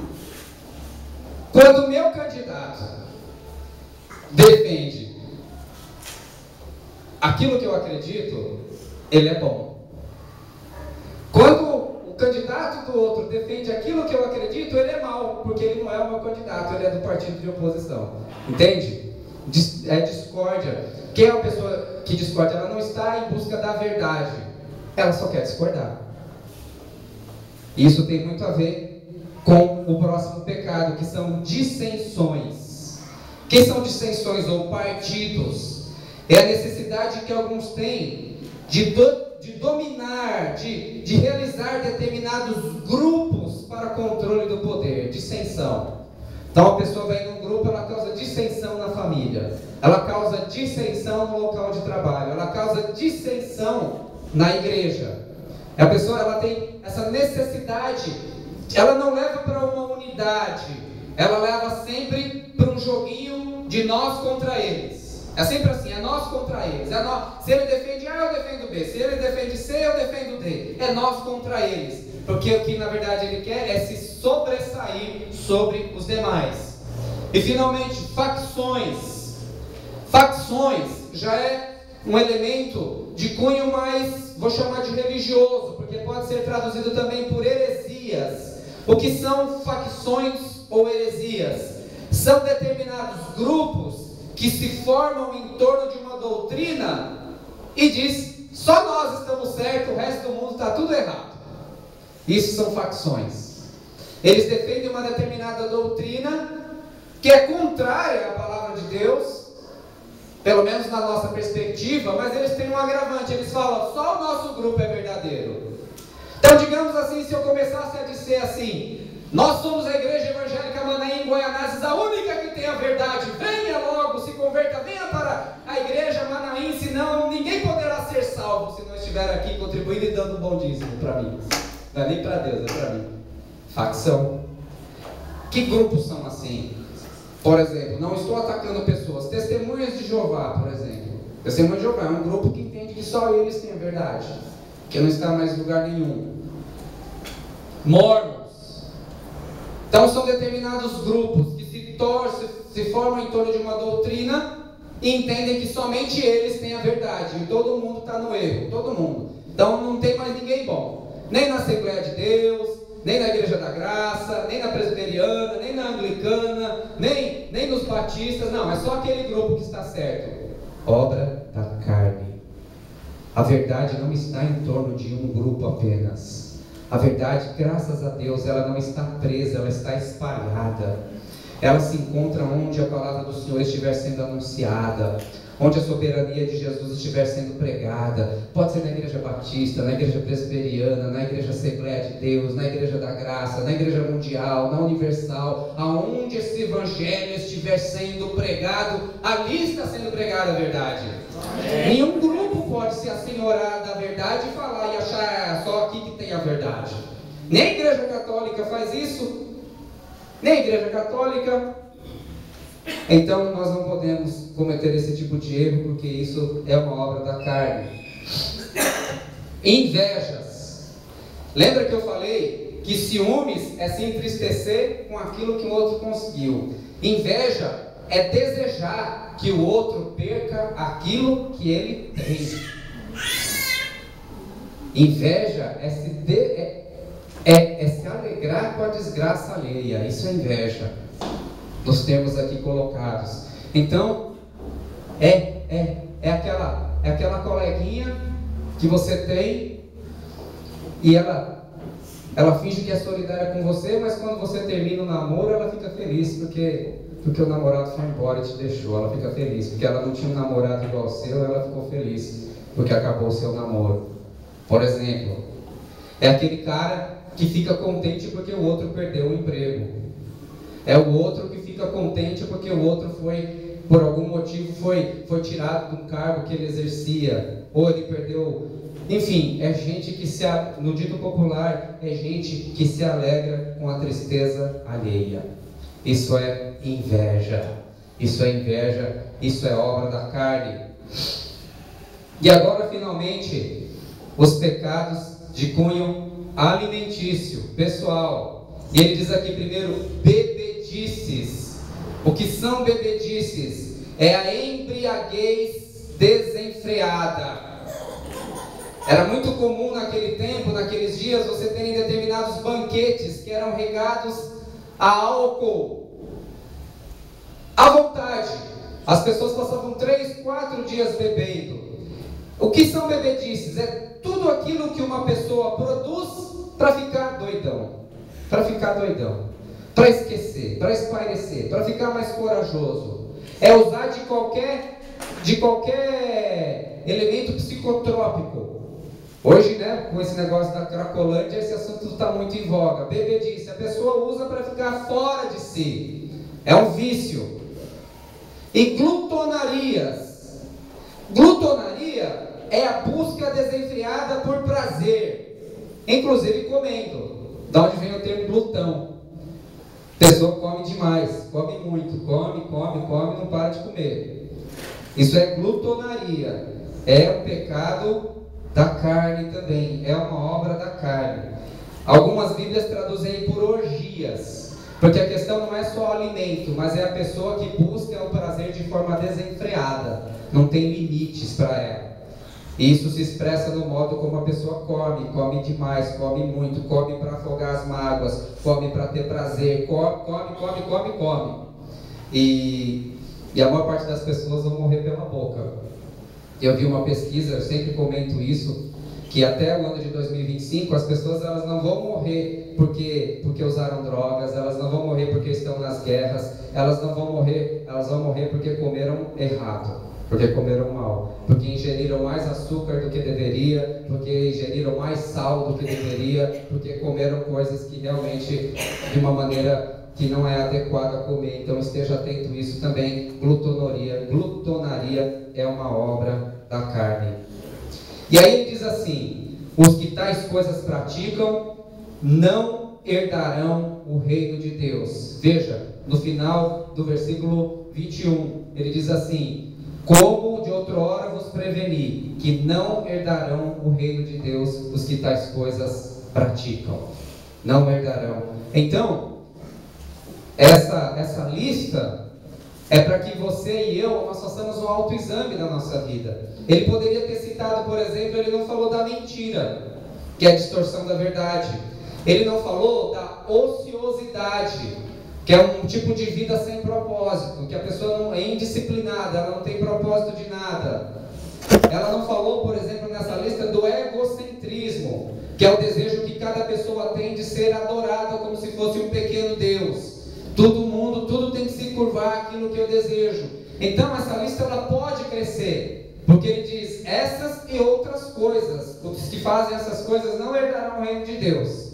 Quando o meu candidato defende aquilo que eu acredito, ele é bom. Quando o candidato do outro defende aquilo que eu acredito, ele é mau, porque ele não é o meu candidato, ele é do partido de oposição. Entende? É discórdia. Quem é uma pessoa que discorda? Ela não está em busca da verdade, ela só quer discordar. Isso tem muito a ver com o próximo pecado, que são dissensões. O que são dissensões ou partidos? É a necessidade que alguns têm de dominar, de realizar determinados grupos para controle do poder. Dissensão. Então a pessoa vai num grupo, ela causa dissensão na família, ela causa dissensão no local de trabalho, ela causa dissensão na igreja. A pessoa ela tem essa necessidade, ela não leva para uma unidade, ela leva sempre para um joguinho de nós contra eles. É sempre assim, é nós contra eles. É nós. Se ele defende A, eu defendo B. Se ele defende C, eu defendo D. É nós contra eles. Porque o que na verdade ele quer é se sobressair sobre os demais. E finalmente, facções. Facções já é um elemento de cunho mais, vou chamar de religioso, porque pode ser traduzido também por heresias. O que são facções ou heresias? São determinados grupos que se formam em torno de uma doutrina e diz, só nós estamos certos, o resto do mundo está tudo errado. Isso são facções. Eles defendem uma determinada doutrina que é contrária à palavra de Deus, pelo menos na nossa perspectiva, mas eles têm um agravante, eles falam, só o nosso grupo é verdadeiro. Então, digamos assim, se eu começasse a dizer assim, nós somos a Igreja Evangélica Manaim Goianazes, a única que tem a verdade, venha logo, se converta, venha para a Igreja Manaim, senão ninguém poderá ser salvo se não estiver aqui contribuindo e dando um bom dízimo para mim. Não é nem para Deus, é para mim. Facção. Que grupos são assim? Por exemplo, não estou atacando pessoas. Testemunhas de Jeová, por exemplo. Testemunhas de Jeová é um grupo que entende que só eles têm a verdade, que não está mais em lugar nenhum. Mormons. Então são determinados grupos que se formam em torno de uma doutrina e entendem que somente eles têm a verdade e todo mundo está no erro, todo mundo. Então não tem mais ninguém bom, nem na Assembleia de Deus, nem na Igreja da Graça, nem na Presbiteriana, nem na Anglicana, nem nos Batistas, não, é só aquele grupo que está certo. Obra da carne. A verdade não está em torno de um grupo apenas. A verdade, graças a Deus, ela não está presa, ela está espalhada. Ela se encontra onde a palavra do Senhor estiver sendo anunciada, onde a soberania de Jesus estiver sendo pregada. Pode ser na igreja batista, na igreja presbiteriana, na igreja Assembleia de Deus, na igreja da graça, na igreja mundial, na universal. Aonde esse evangelho estiver sendo pregado, ali está sendo pregada a verdade. Amém. Nenhum grupo pode se assenhorar da verdade e falar e achar só aqui que tem a verdade. Nem a igreja católica faz isso, nem a igreja católica. Então nós não podemos cometer esse tipo de erro, porque isso é uma obra da carne. Invejas. Lembra que eu falei que ciúmes é se entristecer com aquilo que o outro conseguiu. Inveja é desejar que o outro perca aquilo que ele tem. Inveja é se alegrar com a desgraça alheia. Isso é inveja, nos termos aqui colocados. Então, é aquela coleguinha que você tem e ela finge que é solidária com você, mas quando você termina o namoro, ela fica feliz porque o namorado foi embora e te deixou. Ela fica feliz porque ela não tinha um namorado igual ao seu, ela ficou feliz porque acabou o seu namoro. Por exemplo, é aquele cara que fica contente porque o outro perdeu o emprego. É o outro que fica contente porque o outro foi, por algum motivo, foi tirado de um cargo que ele exercia, ou ele perdeu. Enfim, é gente que no dito popular, é gente que se alegra com a tristeza alheia. Isso é inveja. Isso é inveja. Isso é obra da carne. E agora, finalmente, os pecados de cunho alimentício, pessoal. E ele diz aqui primeiro, bebedices. O que são bebedices? É a embriaguez desenfreada. Era muito comum naquele tempo, naqueles dias, você terem determinados banquetes que eram regados a álcool à vontade. As pessoas passavam 3, 4 dias bebendo. O que são bebedices? É tudo aquilo que uma pessoa produz para ficar doidão, para esquecer, para espairecer, para ficar mais corajoso. É usar de qualquer elemento psicotrópico. Hoje, né, com esse negócio da Cracolândia, esse assunto está muito em voga. Bebedice, a pessoa usa para ficar fora de si. É um vício. E glutonarias. Glutonaria é a busca desenfreada por prazer, inclusive comendo. Da onde vem o termo glutão. A pessoa come demais, come muito, come, não para de comer. Isso é glutonaria. É um pecado da carne também, é uma obra da carne. Algumas Bíblias traduzem por orgias, porque a questão não é só alimento, mas é a pessoa que busca o prazer de forma desenfreada, não tem limites para ela. E isso se expressa no modo como a pessoa come demais, come muito, come para afogar as mágoas, come para ter prazer, come. E a maior parte das pessoas vão morrer pela boca. Eu vi uma pesquisa, eu sempre comento isso, que até o ano de 2025 as pessoas elas não vão morrer porque usaram drogas, elas não vão morrer porque estão nas guerras, elas vão morrer porque comeram errado, porque comeram mal, porque ingeriram mais açúcar do que deveria, porque ingeriram mais sal do que deveria, porque comeram coisas que realmente de uma maneira que não é adequada a comer. Então esteja atento a isso também. Glutonaria é uma obra da carne. E aí ele diz assim: os que tais coisas praticam não herdarão o reino de Deus. Veja, no final do versículo 21, ele diz assim: como de outrora vos preveni, que não herdarão o reino de Deus os que tais coisas praticam. Não herdarão. Então, essa lista é para que você e eu, nós façamos um autoexame na nossa vida. Ele poderia ter citado, por exemplo, ele não falou da mentira, que é a distorção da verdade. Ele não falou da ociosidade, que é um tipo de vida sem propósito, que a pessoa não é indisciplinada, ela não tem propósito de nada. Ela não falou, por exemplo, nessa lista do egocentrismo, que é o desejo que cada pessoa tem de ser adorada como se fosse um pequeno Deus. Tudo tem que se curvar àquilo que eu desejo. Então essa lista ela pode crescer, porque ele diz, essas e outras coisas, os que fazem essas coisas não herdarão o reino de Deus.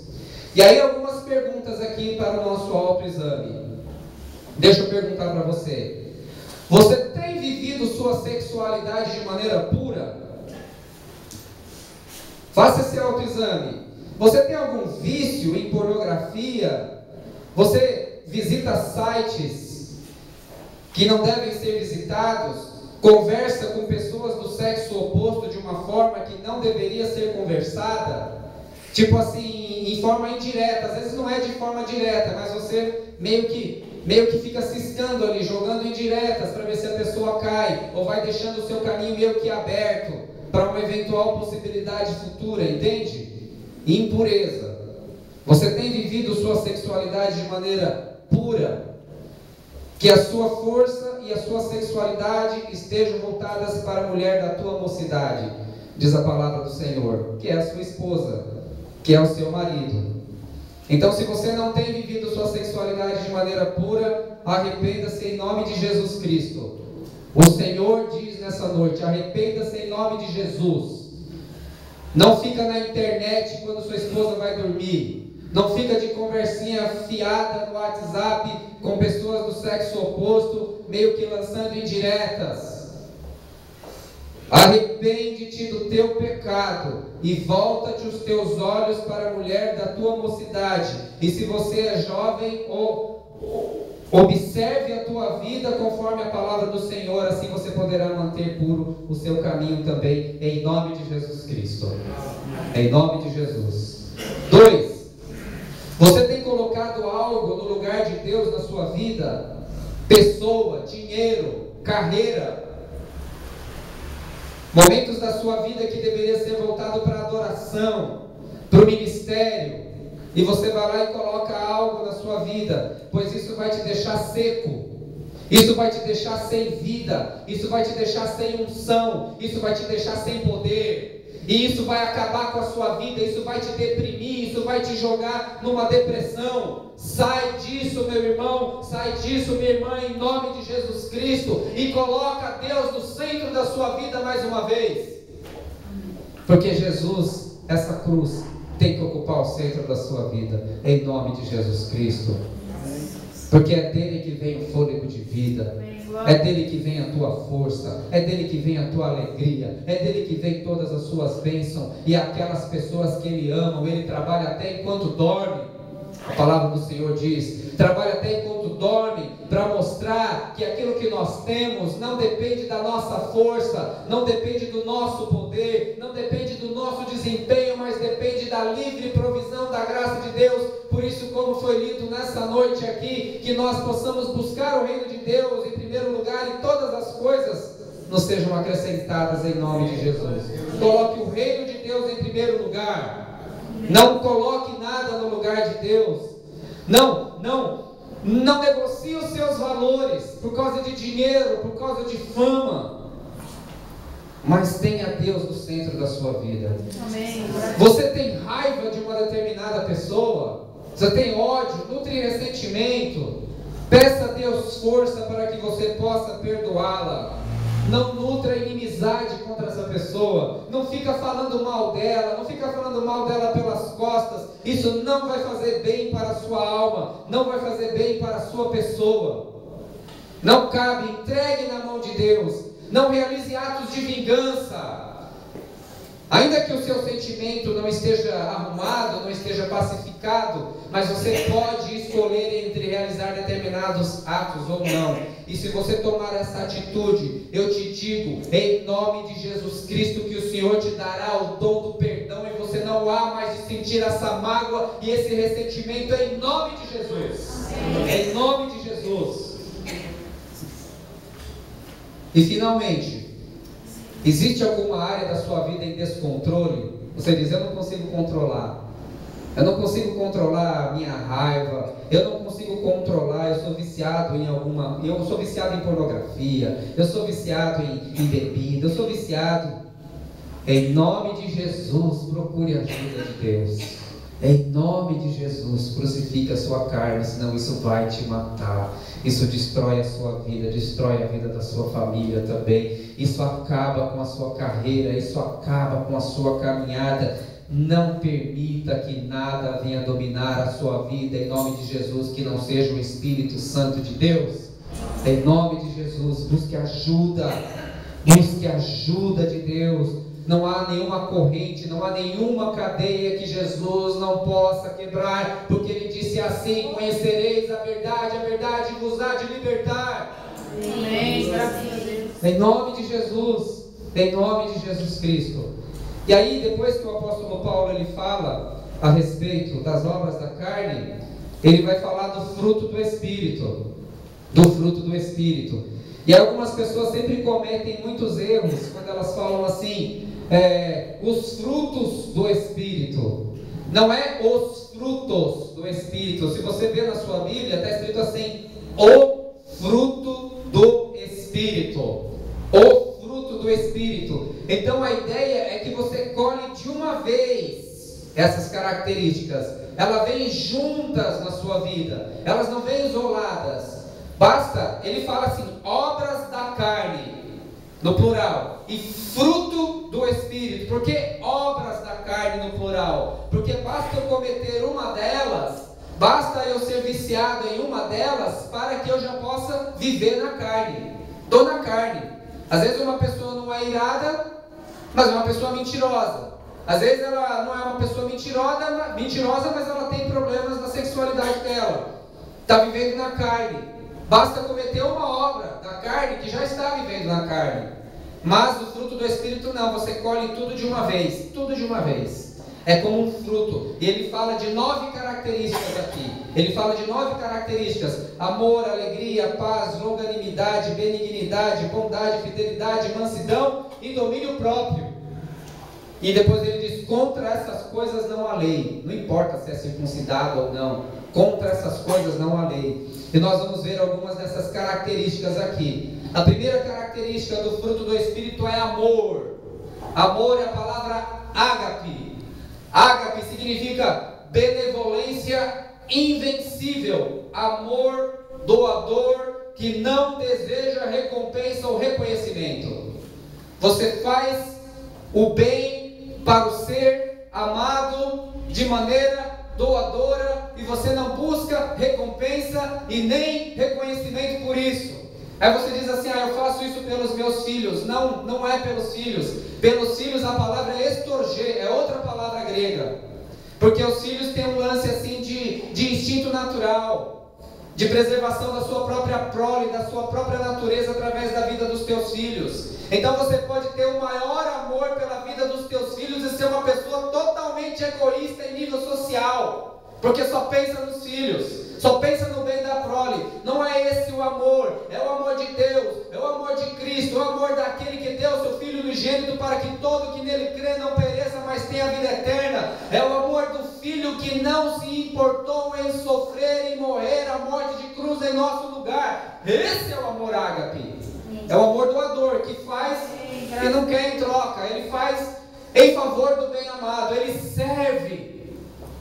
E aí algumas perguntas aqui para o nosso autoexame. Deixa eu perguntar para você. Você tem vivido sua sexualidade de maneira pura? Faça esse autoexame. Você tem algum vício em pornografia? Você visita sites que não devem ser visitados? Conversa com pessoas do sexo oposto de uma forma que não deveria ser conversada? Tipo assim, em forma indireta. Às vezes não é de forma direta, mas você meio que fica ciscando ali, jogando indiretas para ver se a pessoa cai, ou vai deixando o seu caminho meio que aberto para uma eventual possibilidade futura, entende? Impureza. Você tem vivido sua sexualidade de maneira pura? Que a sua força e a sua sexualidade estejam voltadas para a mulher da tua mocidade, diz a palavra do Senhor, que é a sua esposa, que é o seu marido. Então, se você não tem vivido sua sexualidade de maneira pura, arrependa-se em nome de Jesus Cristo. O Senhor diz nessa noite, arrependa-se em nome de Jesus. Não fica na internet quando sua esposa vai dormir. Não fica de conversinha fiada no WhatsApp com pessoas do sexo oposto, meio que lançando indiretas. Arrepende-te do teu pecado e volta-te os teus olhos para a mulher da tua mocidade. E se você é jovem, observe a tua vida conforme a palavra do Senhor, assim você poderá manter puro o seu caminho também, em nome de Jesus Cristo. Em nome de Jesus. 2. Você tem colocado algo no lugar de Deus na sua vida? Pessoa, dinheiro, carreira. Momentos da sua vida que deveria ser voltado para a adoração, para o ministério, e você vai lá e coloca algo na sua vida, pois isso vai te deixar seco, isso vai te deixar sem vida, isso vai te deixar sem unção, isso vai te deixar sem poder, e isso vai acabar com a sua vida, isso vai te deprimir, isso vai te jogar numa depressão. Sai disso, meu irmão, sai disso, minha irmã, em nome de Jesus Cristo, e coloca Deus no centro da sua vida mais uma vez, porque Jesus, essa cruz, tem que ocupar o centro da sua vida, em nome de Jesus Cristo, porque é dele que vem o fôlego de vida, é dele que vem a tua força, é dele que vem a tua alegria, é dele que vem todas as suas bênçãos, e aquelas pessoas que ele ama, ele trabalha até enquanto dorme. A palavra do Senhor diz, trabalha até enquanto dorme, para mostrar que aquilo que nós temos não depende da nossa força, não depende do nosso poder, não depende do nosso desempenho, mas depende da livre provisão da graça de Deus. Por isso, como foi lido nessa noite aqui, que nós possamos buscar o reino de Deus em primeiro lugar, e todas as coisas nos sejam acrescentadas em nome de Jesus. Coloque o reino de Deus em primeiro lugar. Não coloque nada no lugar de Deus. Não negocie os seus valores por causa de dinheiro, por causa de fama. Mas tenha Deus no centro da sua vida. Amém. Você tem raiva de uma determinada pessoa? Você tem ódio, nutre ressentimento? Peça a Deus força para que você possa perdoá-la. Não nutra inimizade contra essa pessoa. Não fica falando mal dela. Não fica falando mal dela pelas costas. Isso não vai fazer bem para a sua alma. Não vai fazer bem para a sua pessoa. Não cabe. Entregue na mão de Deus. Não realize atos de vingança. Ainda que o seu sentimento não esteja arrumado, não esteja pacificado, mas você pode escolher entre realizar determinados atos ou não. E se você tomar essa atitude, eu te digo, em nome de Jesus Cristo, que o Senhor te dará o dom do perdão, e você não há mais de sentir essa mágoa e esse ressentimento, em nome de Jesus. Em nome de Jesus. E finalmente, existe alguma área da sua vida em descontrole? Você diz, eu não consigo controlar. Eu não consigo controlar a minha raiva. Eu não consigo controlar. Eu sou viciado em pornografia. Eu sou viciado em bebida. Eu sou viciado. Em nome de Jesus, procure a ajuda de Deus. Em nome de Jesus, crucifique a sua carne, senão isso vai te matar. Isso destrói a sua vida, destrói a vida da sua família também. Isso acaba com a sua carreira, isso acaba com a sua caminhada. Não permita que nada venha dominar a sua vida, em nome de Jesus, que não seja o Espírito Santo de Deus. Em nome de Jesus, busque ajuda de Deus. Não há nenhuma corrente, não há nenhuma cadeia que Jesus não possa quebrar, porque Ele disse assim: conhecereis a verdade vos há de libertar. Amém. Graças a Deus. Em nome de Jesus, em nome de Jesus Cristo. E aí, depois que o apóstolo Paulo ele fala a respeito das obras da carne, ele vai falar do fruto do Espírito. Do fruto do Espírito. E algumas pessoas sempre cometem muitos erros quando elas falam assim: os frutos do Espírito. Não é os frutos do Espírito. Se você vê na sua Bíblia, está escrito assim: o fruto do Espírito. O fruto do Espírito. Então a ideia é que você colhe de uma vez essas características. Elas vêm juntas na sua vida. Elas não vêm isoladas. Basta, ele fala assim: obras da carne, no plural, e fruto do Espírito. Por que obras da carne no plural? Porque basta eu cometer uma delas, basta eu ser viciado em uma delas, para que eu já possa viver na carne. Estou na carne. Às vezes uma pessoa não é irada, mas é uma pessoa mentirosa. Às vezes ela não é uma pessoa mentirosa, mas ela tem problemas na sexualidade dela. Está vivendo na carne. Basta cometer uma obra da carne que já está vivendo na carne. Mas o fruto do Espírito não, você colhe tudo de uma vez. Tudo de uma vez. É como um fruto. E ele fala de 9 características aqui. Ele fala de 9 características: amor, alegria, paz, longanimidade, benignidade, bondade, fidelidade, mansidão e domínio próprio. E depois ele diz: contra essas coisas não há lei. Não importa se é circuncidado ou não, contra essas coisas não há lei. E nós vamos ver algumas dessas características aqui. A primeira característica do fruto do Espírito é amor. Amor é a palavra ágape. Ágape significa benevolência invencível. Amor doador que não deseja recompensa ou reconhecimento. Você faz o bem para o ser amado de maneira doadora, e você não busca recompensa e nem reconhecimento por isso. Aí você diz assim: eu faço isso pelos meus filhos. Não, não é pelos filhos. Pelos filhos a palavra é estorger, é outra palavra grega. Porque os filhos têm um lance assim de instinto natural, de preservação da sua própria prole, da sua própria natureza através da vida dos teus filhos. Então você pode ter o maior amor pela vida dos teus filhos e ser uma pessoa totalmente egoísta em nível social, porque só pensa nos filhos, só pensa no bem da prole. Não é esse o amor. É o amor de Deus, é o amor de Cristo, é o amor daquele que deu o seu Filho unigênito para que todo que nele crê não pereça, mas tenha a vida eterna. É o amor do Filho que não se importou em sofrer e morrer a morte de cruz em nosso lugar. Esse é o amor ágape. É o amor doador, que faz e não quer em troca. Ele faz em favor do bem amado. Ele serve,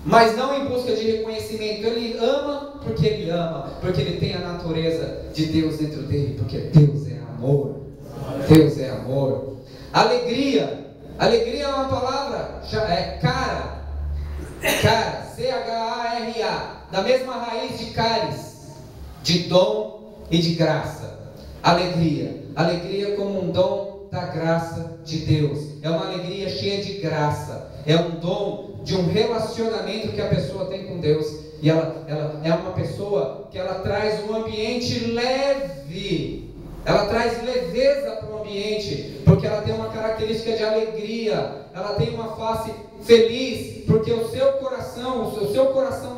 mas não em busca de reconhecimento. Ele ama porque ele ama, porque ele tem a natureza de Deus dentro dele, porque Deus é amor. Deus é amor. Alegria. Alegria é uma palavra, cara, C-H-A-R-A, da mesma raiz de caris, de dom e de graça. Alegria como um dom da graça de Deus. É uma alegria cheia de graça. É um dom de um relacionamento que a pessoa tem com Deus. E ela é uma pessoa que ela traz um ambiente leve. Ela traz leveza para o ambiente, porque ela tem uma característica de alegria. Ela tem uma face feliz, porque o seu coração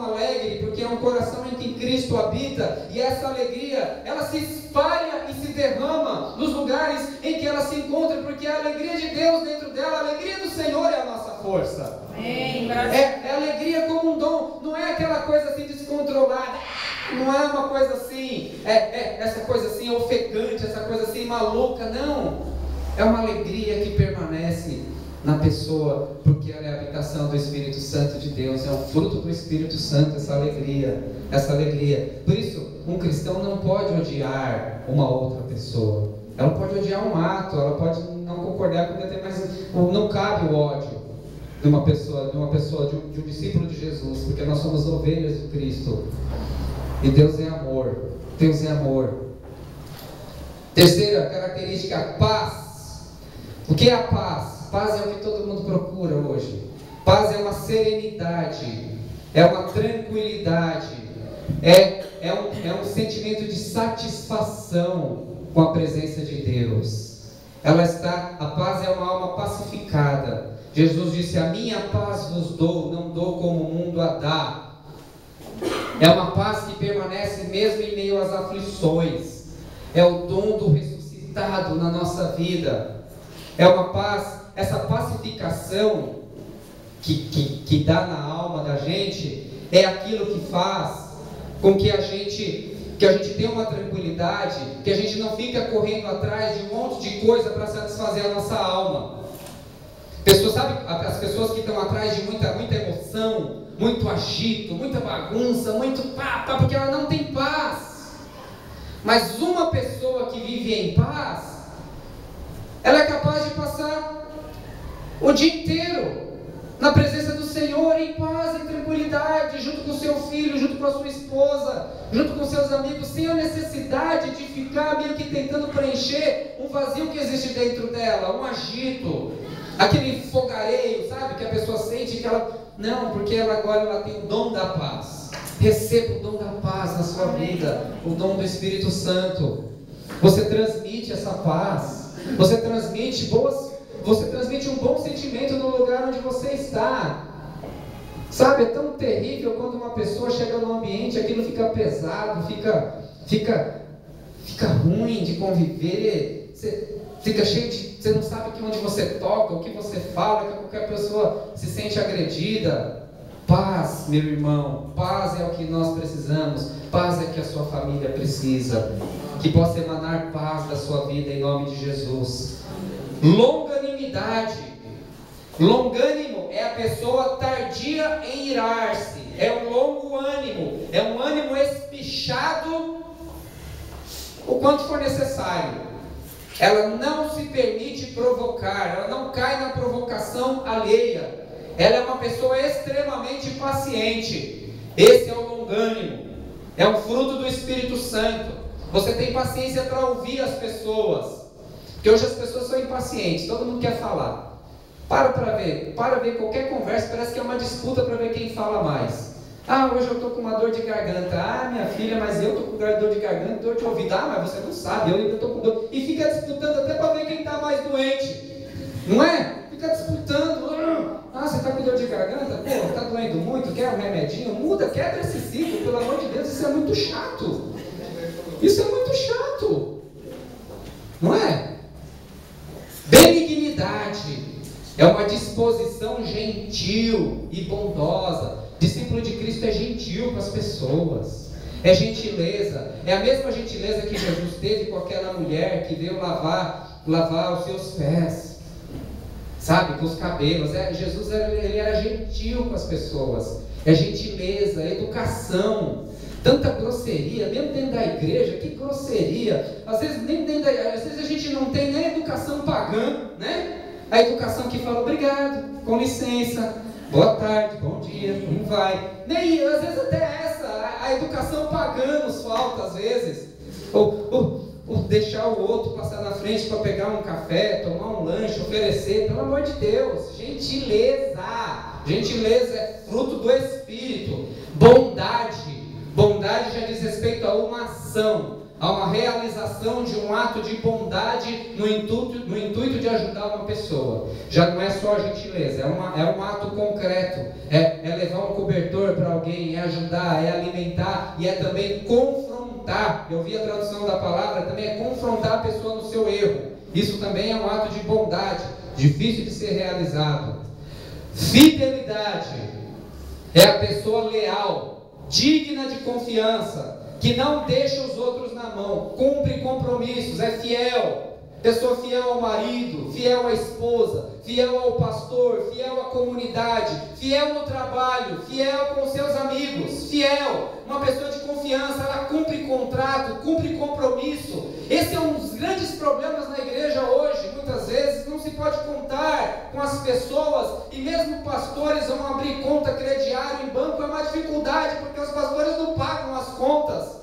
alegre, porque é um coração em que Cristo habita, e essa alegria, ela se espalha e se derrama nos lugares em que ela se encontra, porque a alegria de Deus dentro dela, a alegria do Senhor é a nossa força. É alegria como um dom, não é aquela coisa assim descontrolada, não é uma coisa assim, essa coisa assim ofegante, essa coisa assim maluca, não. É uma alegria que permanece na pessoa, porque ela é a habitação do Espírito Santo de Deus, é um fruto do Espírito Santo, essa alegria. Por isso, um cristão não pode odiar uma outra pessoa. Ela pode odiar um ato, ela pode não concordar com ele, mas não cabe o ódio de uma pessoa, de um discípulo de Jesus, porque nós somos ovelhas de Cristo. E Deus é amor. Deus é amor. Terceira característica, paz. O que é a paz? Paz é o que todo mundo procura hoje. Paz é uma serenidade, é uma tranquilidade, é um sentimento de satisfação com a presença de Deus. A paz é uma alma pacificada. Jesus disse: a minha paz vos dou, não dou como o mundo a dá. É uma paz que permanece mesmo em meio às aflições. É o dom do ressuscitado na nossa vida. É uma paz, essa pacificação que dá na alma da gente, é aquilo que faz com que a gente tenha uma tranquilidade, que a gente não fica correndo atrás de um monte de coisa para satisfazer a nossa alma. Sabe, as pessoas que estão atrás de muita emoção, muito agito, muita bagunça, muito porque ela não tem paz. Mas uma pessoa que vive em paz, ela é capaz de passar o dia inteiro na presença do Senhor, em paz, em tranquilidade, junto com o seu filho, junto com a sua esposa, junto com seus amigos, sem a necessidade de ficar meio que tentando preencher um vazio que existe dentro dela, um agito, aquele fogareio, sabe, que a pessoa sente que ela... Não, porque agora ela tem o dom da paz. Receba o dom da paz na sua vida, o dom do Espírito Santo. Você transmite essa paz, você transmite um bom sentimento no lugar onde você está. Sabe, é tão terrível quando uma pessoa chega num ambiente, aquilo fica pesado, fica ruim de conviver, você fica cheio de... Você não sabe onde você toca, o que você fala, que qualquer pessoa se sente agredida. Paz, meu irmão, paz é o que nós precisamos, paz é o que a sua família precisa, que possa emanar paz da sua vida em nome de Jesus. Longanimidade. Longânimo é a pessoa tardia em irar-se, é um longo ânimo, é um ânimo espichado o quanto for necessário. Ela não se permite provocar, ela não cai na provocação alheia. Ela é uma pessoa extremamente paciente. Esse é o longânimo. É um fruto do Espírito Santo. Você tem paciência para ouvir as pessoas, porque hoje as pessoas são impacientes, todo mundo quer falar. Para ver qualquer conversa, parece que é uma disputa para ver quem fala mais. Hoje eu estou com uma dor de garganta. Minha filha, mas eu estou com dor de garganta, dor de ouvido. Mas você não sabe, eu ainda estou com dor. E fica disputando até para ver quem está mais doente. Não é? Fica disputando. Você está com dor de garganta? Está doendo muito? Quer um remedinho? Muda, quebra esse ciclo, pelo amor de Deus, isso é muito chato. Isso é muito chato. Não é? Benignidade é uma disposição gentil e bondosa. Discípulo de Cristo é gentil com as pessoas, é gentileza, é a mesma gentileza que Jesus teve com aquela mulher que veio lavar os seus pés, sabe, com os cabelos. Jesus ele era gentil com as pessoas, é gentileza, é educação. Tanta grosseria, mesmo dentro da igreja, que grosseria. Às vezes a gente não tem nem educação pagã, né? A educação que fala obrigado, com licença, boa tarde, bom dia, como vai? Nem, às vezes até essa, a educação pagã nos falta às vezes. Ou deixar o outro passar na frente para pegar um café, tomar um lanche, oferecer, pelo amor de Deus. Gentileza é fruto do Espírito. Bondade já diz respeito a uma ação, a uma realização de um ato de bondade no intuito de ajudar uma pessoa. Já não é só a gentileza, é um ato concreto, é levar um cobertor para alguém, é ajudar, é alimentar e é também confrontar. Eu vi a tradução da palavra, também é confrontar a pessoa no seu erro. Isso também é um ato de bondade, difícil de ser realizado. Fidelidade é a pessoa leal, digna de confiança, que não deixa os outros na mão, cumpre compromissos, é fiel. pessoa fiel ao marido, fiel à esposa, fiel ao pastor, fiel à comunidade, fiel no trabalho, fiel com os seus amigos, fiel, uma pessoa de confiança, ela cumpre contrato, cumpre compromisso. Esse é um dos grandes problemas na igreja hoje. Muitas vezes não se pode contar com as pessoas, e mesmo pastores vão abrir conta crediária em banco, é uma dificuldade, porque os pastores não pagam as contas.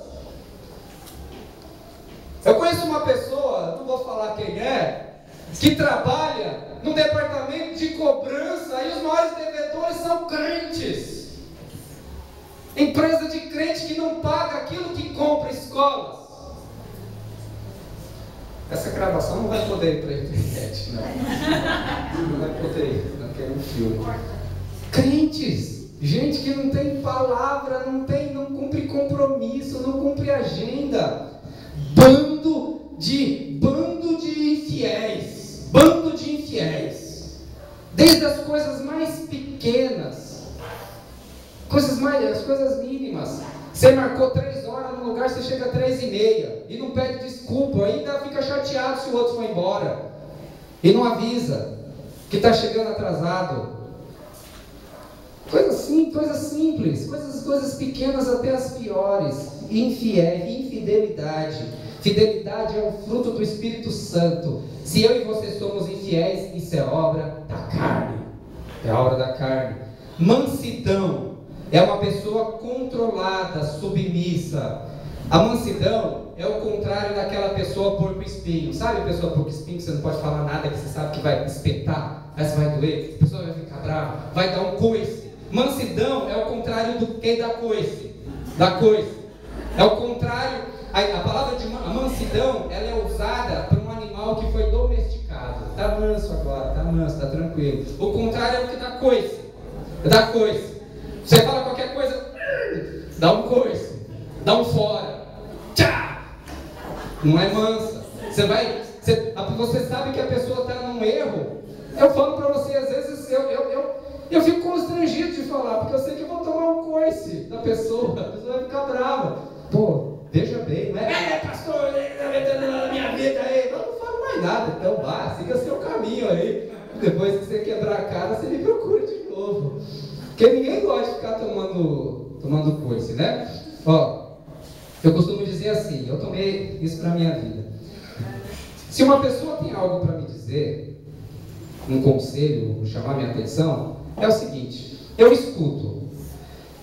Eu conheço uma pessoa, não vou falar quem é, que trabalha no departamento de cobrança, e os maiores devedores são crentes. Empresa de crente que não paga aquilo que compra escolas. Essa gravação não vai poder ir para a internet, não. Não vai poder ir, não quero um filme. Crentes, gente que não tem palavra, não cumpre compromisso, não cumpre agenda. Bando de infiéis, desde as coisas mais pequenas, as coisas mínimas. Você marcou 3 horas no lugar, você chega às 3h30 e não pede desculpa, ainda fica chateado se o outro foi embora e não avisa que está chegando atrasado. Coisas simples, coisas pequenas até as piores. Infidelidade. Fidelidade é um fruto do Espírito Santo. Se eu e você somos infiéis, isso é obra da carne. É a obra da carne. Mansidão é uma pessoa controlada, submissa. A mansidão é o contrário daquela pessoa porco-espinho. Sabe a pessoa porco-espinho que você não pode falar nada, que você sabe que vai espetar, mas vai doer, a pessoa vai ficar brava, vai dar um coice. Mansidão é o contrário do que da coice. É o contrário. A palavra de mansidão, ela é usada para um animal que foi domesticado. Está manso agora, está tranquilo. O contrário é o que dá coice. Você fala qualquer coisa, dá um coice, dá um fora. Tchá! Não é mansa. Você sabe que a pessoa está num erro. Eu falo para você, às vezes eu fico constrangido de falar, porque eu sei que eu vou tomar um coice da pessoa. A pessoa vai ficar brava. Pô, veja bem, não é pastor, está metendo na minha vida aí. Eu não falo mais nada, então vá, siga seu caminho aí. Depois que você quebrar a cara, você me procura de novo. Porque ninguém gosta de ficar tomando coice, né? Ó, eu costumo dizer assim, eu tomei isso para a minha vida. Se uma pessoa tem algo para me dizer, um conselho, chamar minha atenção, é o seguinte: eu escuto.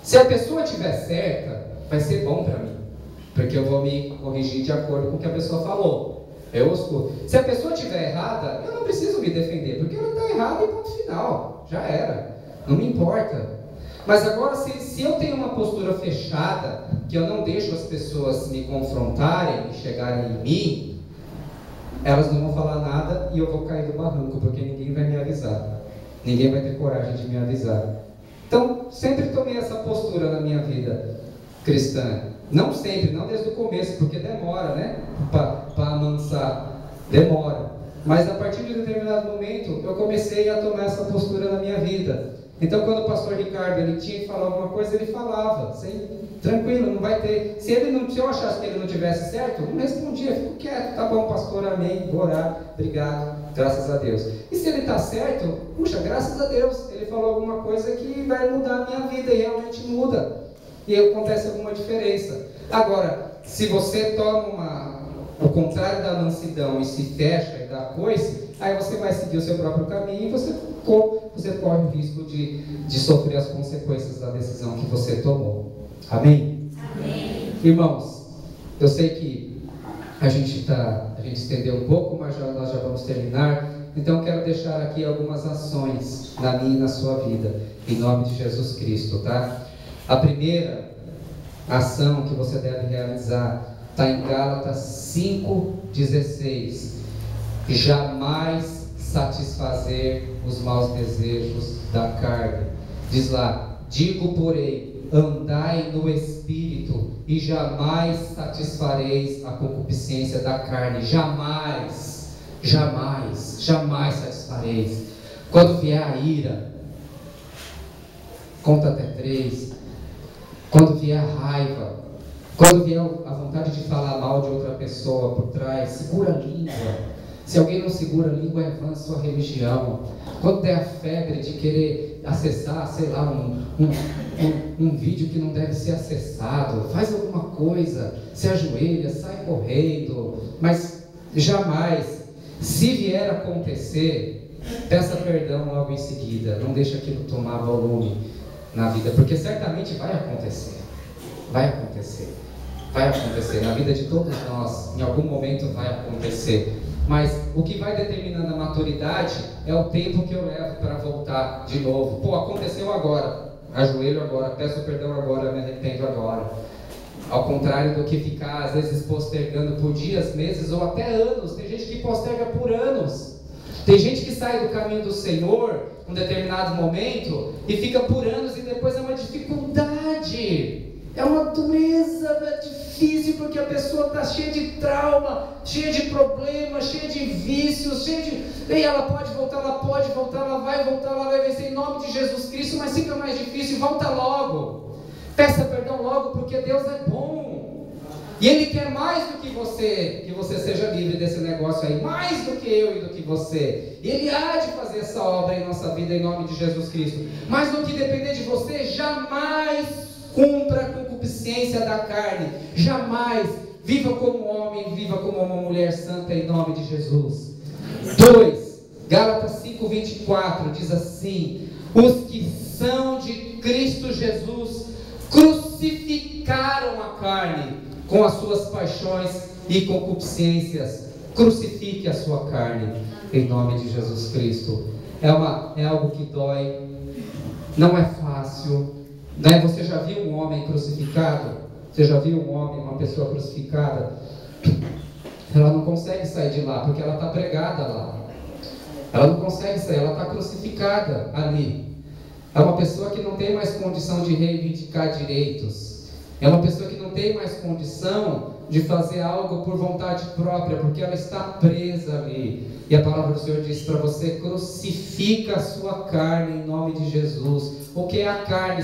Se a pessoa estiver certa, vai ser bom para mim, porque eu vou me corrigir de acordo com o que a pessoa falou. Eu escuto. Se a pessoa estiver errada, eu não preciso me defender, porque ela está errada e ponto final. Já era. Não me importa. Mas agora, se eu tenho uma postura fechada, que eu não deixo as pessoas me confrontarem e chegarem em mim, elas não vão falar nada e eu vou cair do barranco, porque ninguém vai me avisar. Ninguém vai ter coragem de me avisar. Então, sempre tomei essa postura na minha vida cristã. Não sempre, não desde o começo, porque demora, né? Para amansar. Demora. Mas a partir de um determinado momento, eu comecei a tomar essa postura na minha vida. Então, quando o pastor Ricardo ele tinha que falar alguma coisa, ele falava, tranquilo, não vai ter. Se eu achasse que ele não tivesse certo, não respondia, fico quieto, tá bom, pastor, amém, vou orar, obrigado, graças a Deus. E se ele está certo, puxa, graças a Deus, ele falou alguma coisa que vai mudar a minha vida, e realmente muda, e acontece alguma diferença. Agora, se você toma o contrário da mansidão e se fecha e dá coice, aí você vai seguir o seu próprio caminho e você corre o risco de sofrer as consequências da decisão que você tomou. Amém? Amém. Irmãos, eu sei que a gente estendeu um pouco, mas nós já vamos terminar. Então eu quero deixar aqui algumas ações na minha e na sua vida, em nome de Jesus Cristo, tá? A primeira ação que você deve realizar está em Gálatas 5,16. Jamais satisfazer os maus desejos da carne. Diz lá: digo, porém, andai no Espírito, e jamais satisfareis a concupiscência da carne. Jamais satisfareis. Quando vier a ira, conta até 3. Quando vier a raiva, quando vier a vontade de falar mal de outra pessoa por trás, segura a língua. Se alguém não segura a língua, é sua religião. Quando der a febre de querer acessar, sei lá, um vídeo que não deve ser acessado, faz alguma coisa, se ajoelha, sai correndo, mas jamais, se vier a acontecer, peça perdão logo em seguida, não deixe aquilo tomar volume na vida, porque certamente vai acontecer, vai acontecer, vai acontecer, na vida de todos nós, em algum momento vai acontecer. Mas o que vai determinando a maturidade é o tempo que eu levo para voltar de novo. Pô, aconteceu agora, ajoelho agora, peço perdão agora, me arrependo agora. Ao contrário do que ficar, às vezes, postergando por dias, meses ou até anos. Tem gente que posterga por anos. Tem gente que sai do caminho do Senhor em um determinado momento e fica por anos e depois é uma dificuldade. É uma dureza difícil, porque a pessoa está cheia de trauma, cheia de problemas, cheia de vícios, e ela pode voltar, ela vai vencer em nome de Jesus Cristo, mas fica mais difícil, volta logo. Peça perdão logo, porque Deus é bom. E Ele quer mais do que você seja livre desse negócio aí, mais do que eu e do que você. E Ele há de fazer essa obra em nossa vida em nome de Jesus Cristo. Mas no que depender de você, jamais cumpra a concupiscência da carne, jamais viva como homem, viva como uma mulher santa em nome de Jesus. 2, Gálatas 5:24 diz assim: os que são de Cristo Jesus crucificaram a carne com as suas paixões e concupiscências. Crucifique a sua carne em nome de Jesus Cristo. É algo que dói, não é fácil. Você já viu um homem crucificado? Você já viu um homem, uma pessoa crucificada? Ela não consegue sair de lá, porque ela está pregada lá. Ela não consegue sair, ela está crucificada ali. É uma pessoa que não tem mais condição de reivindicar direitos. É uma pessoa que não tem mais condição de fazer algo por vontade própria, porque ela está presa ali. E a palavra do Senhor diz para você: crucifica a sua carne em nome de Jesus. O que é a carne?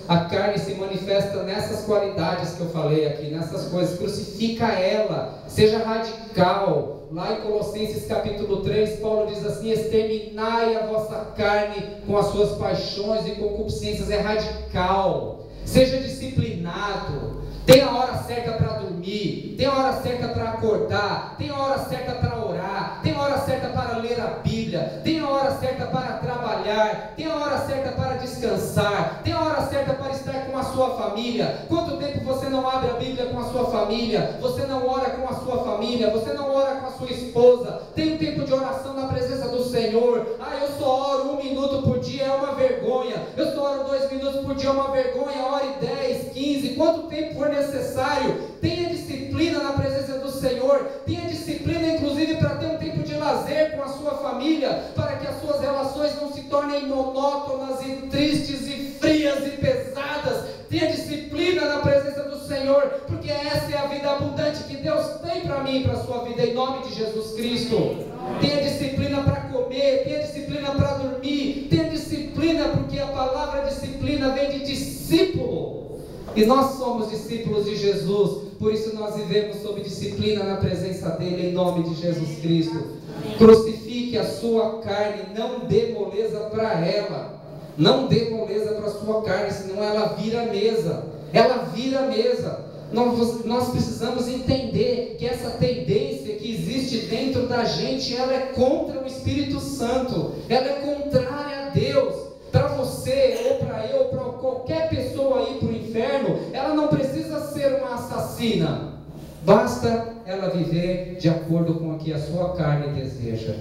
A carne se manifesta nessas qualidades que eu falei aqui, nessas coisas. Crucifica ela, seja radical. Lá em Colossenses capítulo 3, Paulo diz assim: exterminai a vossa carne com as suas paixões e concupiscências. É radical. Seja disciplinado. Tem a hora certa para dormir, tem a hora certa para acordar, tem a hora certa para orar, tem a hora certa para ler a Bíblia, tem a hora certa para trabalhar, tem a hora certa para descansar, tem a hora certa para estar com a sua família. Quanto tempo você não abre a Bíblia com a sua família? Você não ora com a sua família? Você não ora com a sua esposa? Tem um tempo de oração na presença do Senhor. Eu só oro 1 minuto por dia, é uma vergonha. Eu só oro 2 minutos por dia, é uma vergonha. Ore 10, 15, quanto tempo for necessário. Tenha disciplina na presença do Senhor. Tenha disciplina inclusive para ter um tempo de lazer com a sua família, para que as suas relações não se tornem monótonas e tristes e frias e pesadas. Tenha disciplina na presença do Senhor, porque essa é a vida abundante que Deus tem para mim e para a sua vida em nome de Jesus Cristo. Tenha disciplina para comer, tenha disciplina para dormir, tenha disciplina, porque a palavra disciplina vem de discípulo. E nós somos discípulos de Jesus, por isso nós vivemos sob disciplina na presença dele, em nome de Jesus Cristo. Crucifique a sua carne, não dê moleza para ela, não dê moleza para a sua carne, senão ela vira mesa, Nós precisamos entender que essa tendência que existe dentro da gente, ela é contra o Espírito Santo, ela é contrária a Deus. Para você, ou para eu, para qualquer pessoa ir para o inferno, ela não precisa ser uma assassina. Basta ela viver de acordo com o que a sua carne deseja.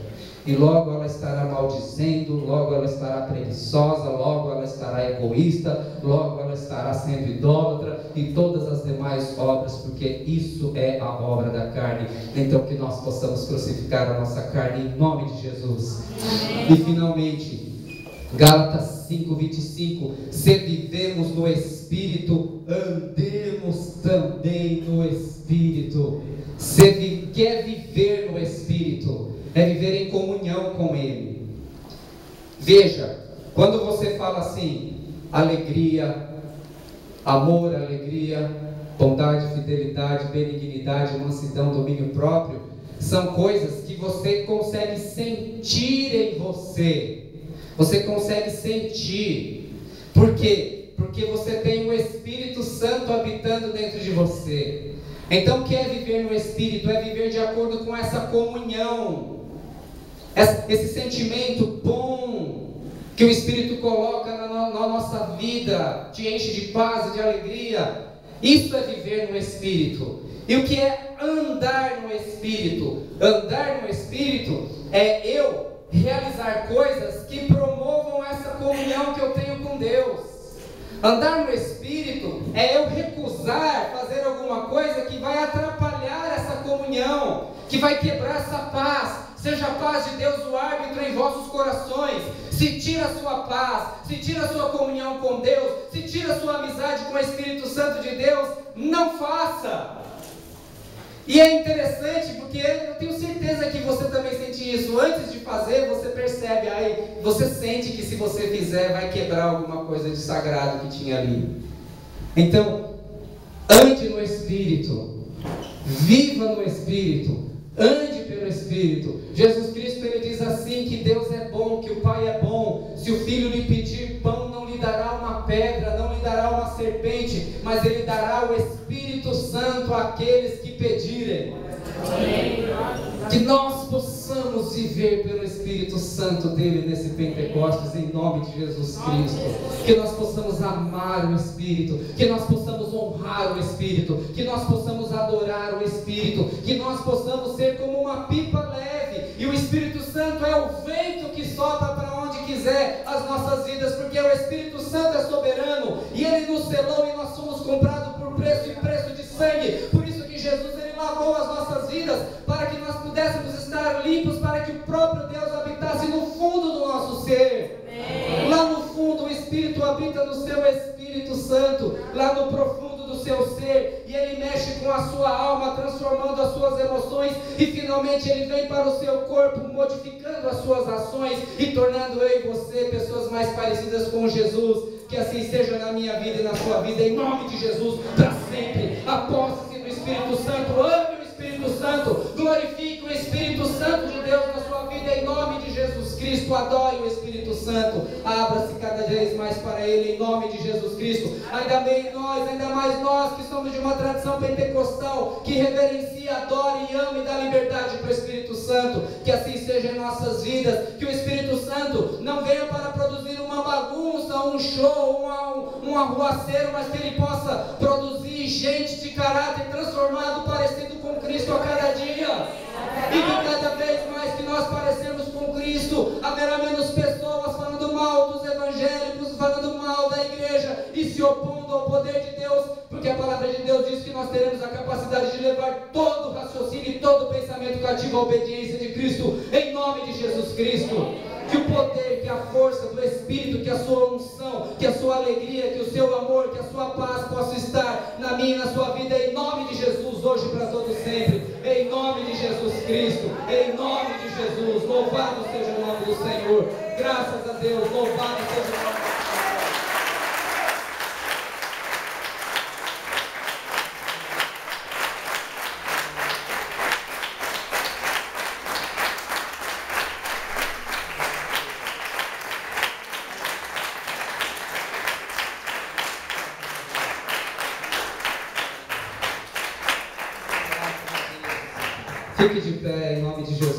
E logo ela estará maldizendo, logo ela estará preguiçosa, logo ela estará egoísta, logo ela estará sendo idólatra e todas as demais obras, porque isso é a obra da carne. Então que nós possamos crucificar a nossa carne em nome de Jesus. Amém. E finalmente, Gálatas 5:25, se vivemos no Espírito, andemos também no Espírito. Quer viver no Espírito, é viver em comunhão com Ele. Veja, quando você fala assim, alegria, amor, alegria, bondade, fidelidade, benignidade, mansidão, domínio próprio, são coisas que você consegue sentir em você. Você consegue sentir. Por quê? Porque você tem o Espírito Santo habitando dentro de você. Então, o que é viver no Espírito? É viver de acordo com essa comunhão, esse sentimento bom que o Espírito coloca na nossa vida, te enche de paz e de alegria. Isso é viver no Espírito. E o que é andar no Espírito? Andar no Espírito é eu realizar coisas que promovam essa comunhão que eu tenho com Deus. Andar no Espírito é eu recusar fazer alguma coisa que vai atrapalhar essa comunhão, que vai quebrar essa paz. Seja a paz de Deus o árbitro em vossos corações. Se tira a sua paz, se tira a sua comunhão com Deus, se tira a sua amizade com o Espírito Santo de Deus, não faça. E é interessante porque eu tenho certeza que você também sente isso. Antes de fazer, você percebe, aí você sente que se você fizer vai quebrar alguma coisa de sagrado que tinha ali. Então, ande no Espírito, viva no Espírito, ande pelo Espírito. Jesus Cristo, ele diz assim, que Deus é bom, que o Pai é bom. Se o Filho lhe pedir pão, não lhe dará uma pedra, não lhe dará uma serpente, mas ele dará o Espírito Santo àqueles que pedirem. Amém. Que nós possamos viver pelo Espírito Santo dele nesse Pentecostes, em nome de Jesus Cristo. Que nós possamos amar o Espírito, que nós possamos honrar o Espírito, que nós possamos adorar o Espírito, que nós possamos ser como uma pipa leve, e o Espírito Santo é o vento que sopra para onde quiser as nossas vidas, porque o Espírito Santo é soberano, e ele nos selou, e nós somos comprados por preço e preço de sangue. Por isso que Jesus, ele lavou as nossas vidas, para que nós pudéssemos estar limpos, para que o próprio Deus habitasse no fundo do nosso ser. Amém. Lá no fundo o Espírito habita no seu Espírito Santo, lá no profundo do seu ser, e ele mexe com a sua alma, transformando as suas emoções, e finalmente ele vem para o seu corpo, modificando as suas ações e tornando eu e você pessoas mais parecidas com Jesus. Que assim seja na minha vida e na sua vida, em nome de Jesus, para sempre. Aposte-se no Espírito Santo, ame o Espírito Santo, glorifique o Espírito Santo de Deus na sua vida, em nome de Jesus Cristo. Adore o Espírito Santo, abra-se cada vez mais para ele, em nome de Jesus Cristo. Ainda mais nós que somos de uma tradição pentecostal, que reverencia, adore e ame e dá liberdade para o Espírito Santo. Que assim seja em nossas vidas, que o Espírito Santo não venha para produzir uma bagunça, um show, um arruaceiro, mas que ele possa produzir gente de caráter transformado, parecido com Cristo a cada dia. E que cada vez mais que nós parecemos com Cristo, haverá menos pessoas falando mal dos evangélicos, falando mal da igreja e se opondo ao poder de Deus, porque a palavra de Deus diz que nós teremos a capacidade de levar todo o raciocínio e todo o pensamento cativo à obediência de Cristo, em nome de Jesus Cristo. Que o poder, que a força do Espírito, que a sua unção, que a sua alegria, que o seu amor, que a sua paz possa estar na minha e na sua vida, em nome de Jesus, hoje e para todo sempre, em nome de Jesus Cristo, em nome de Jesus. Louvado seja o nome do Senhor, graças a Deus, louvado seja o nome do Senhor. Fique de pé em nome de Jesus.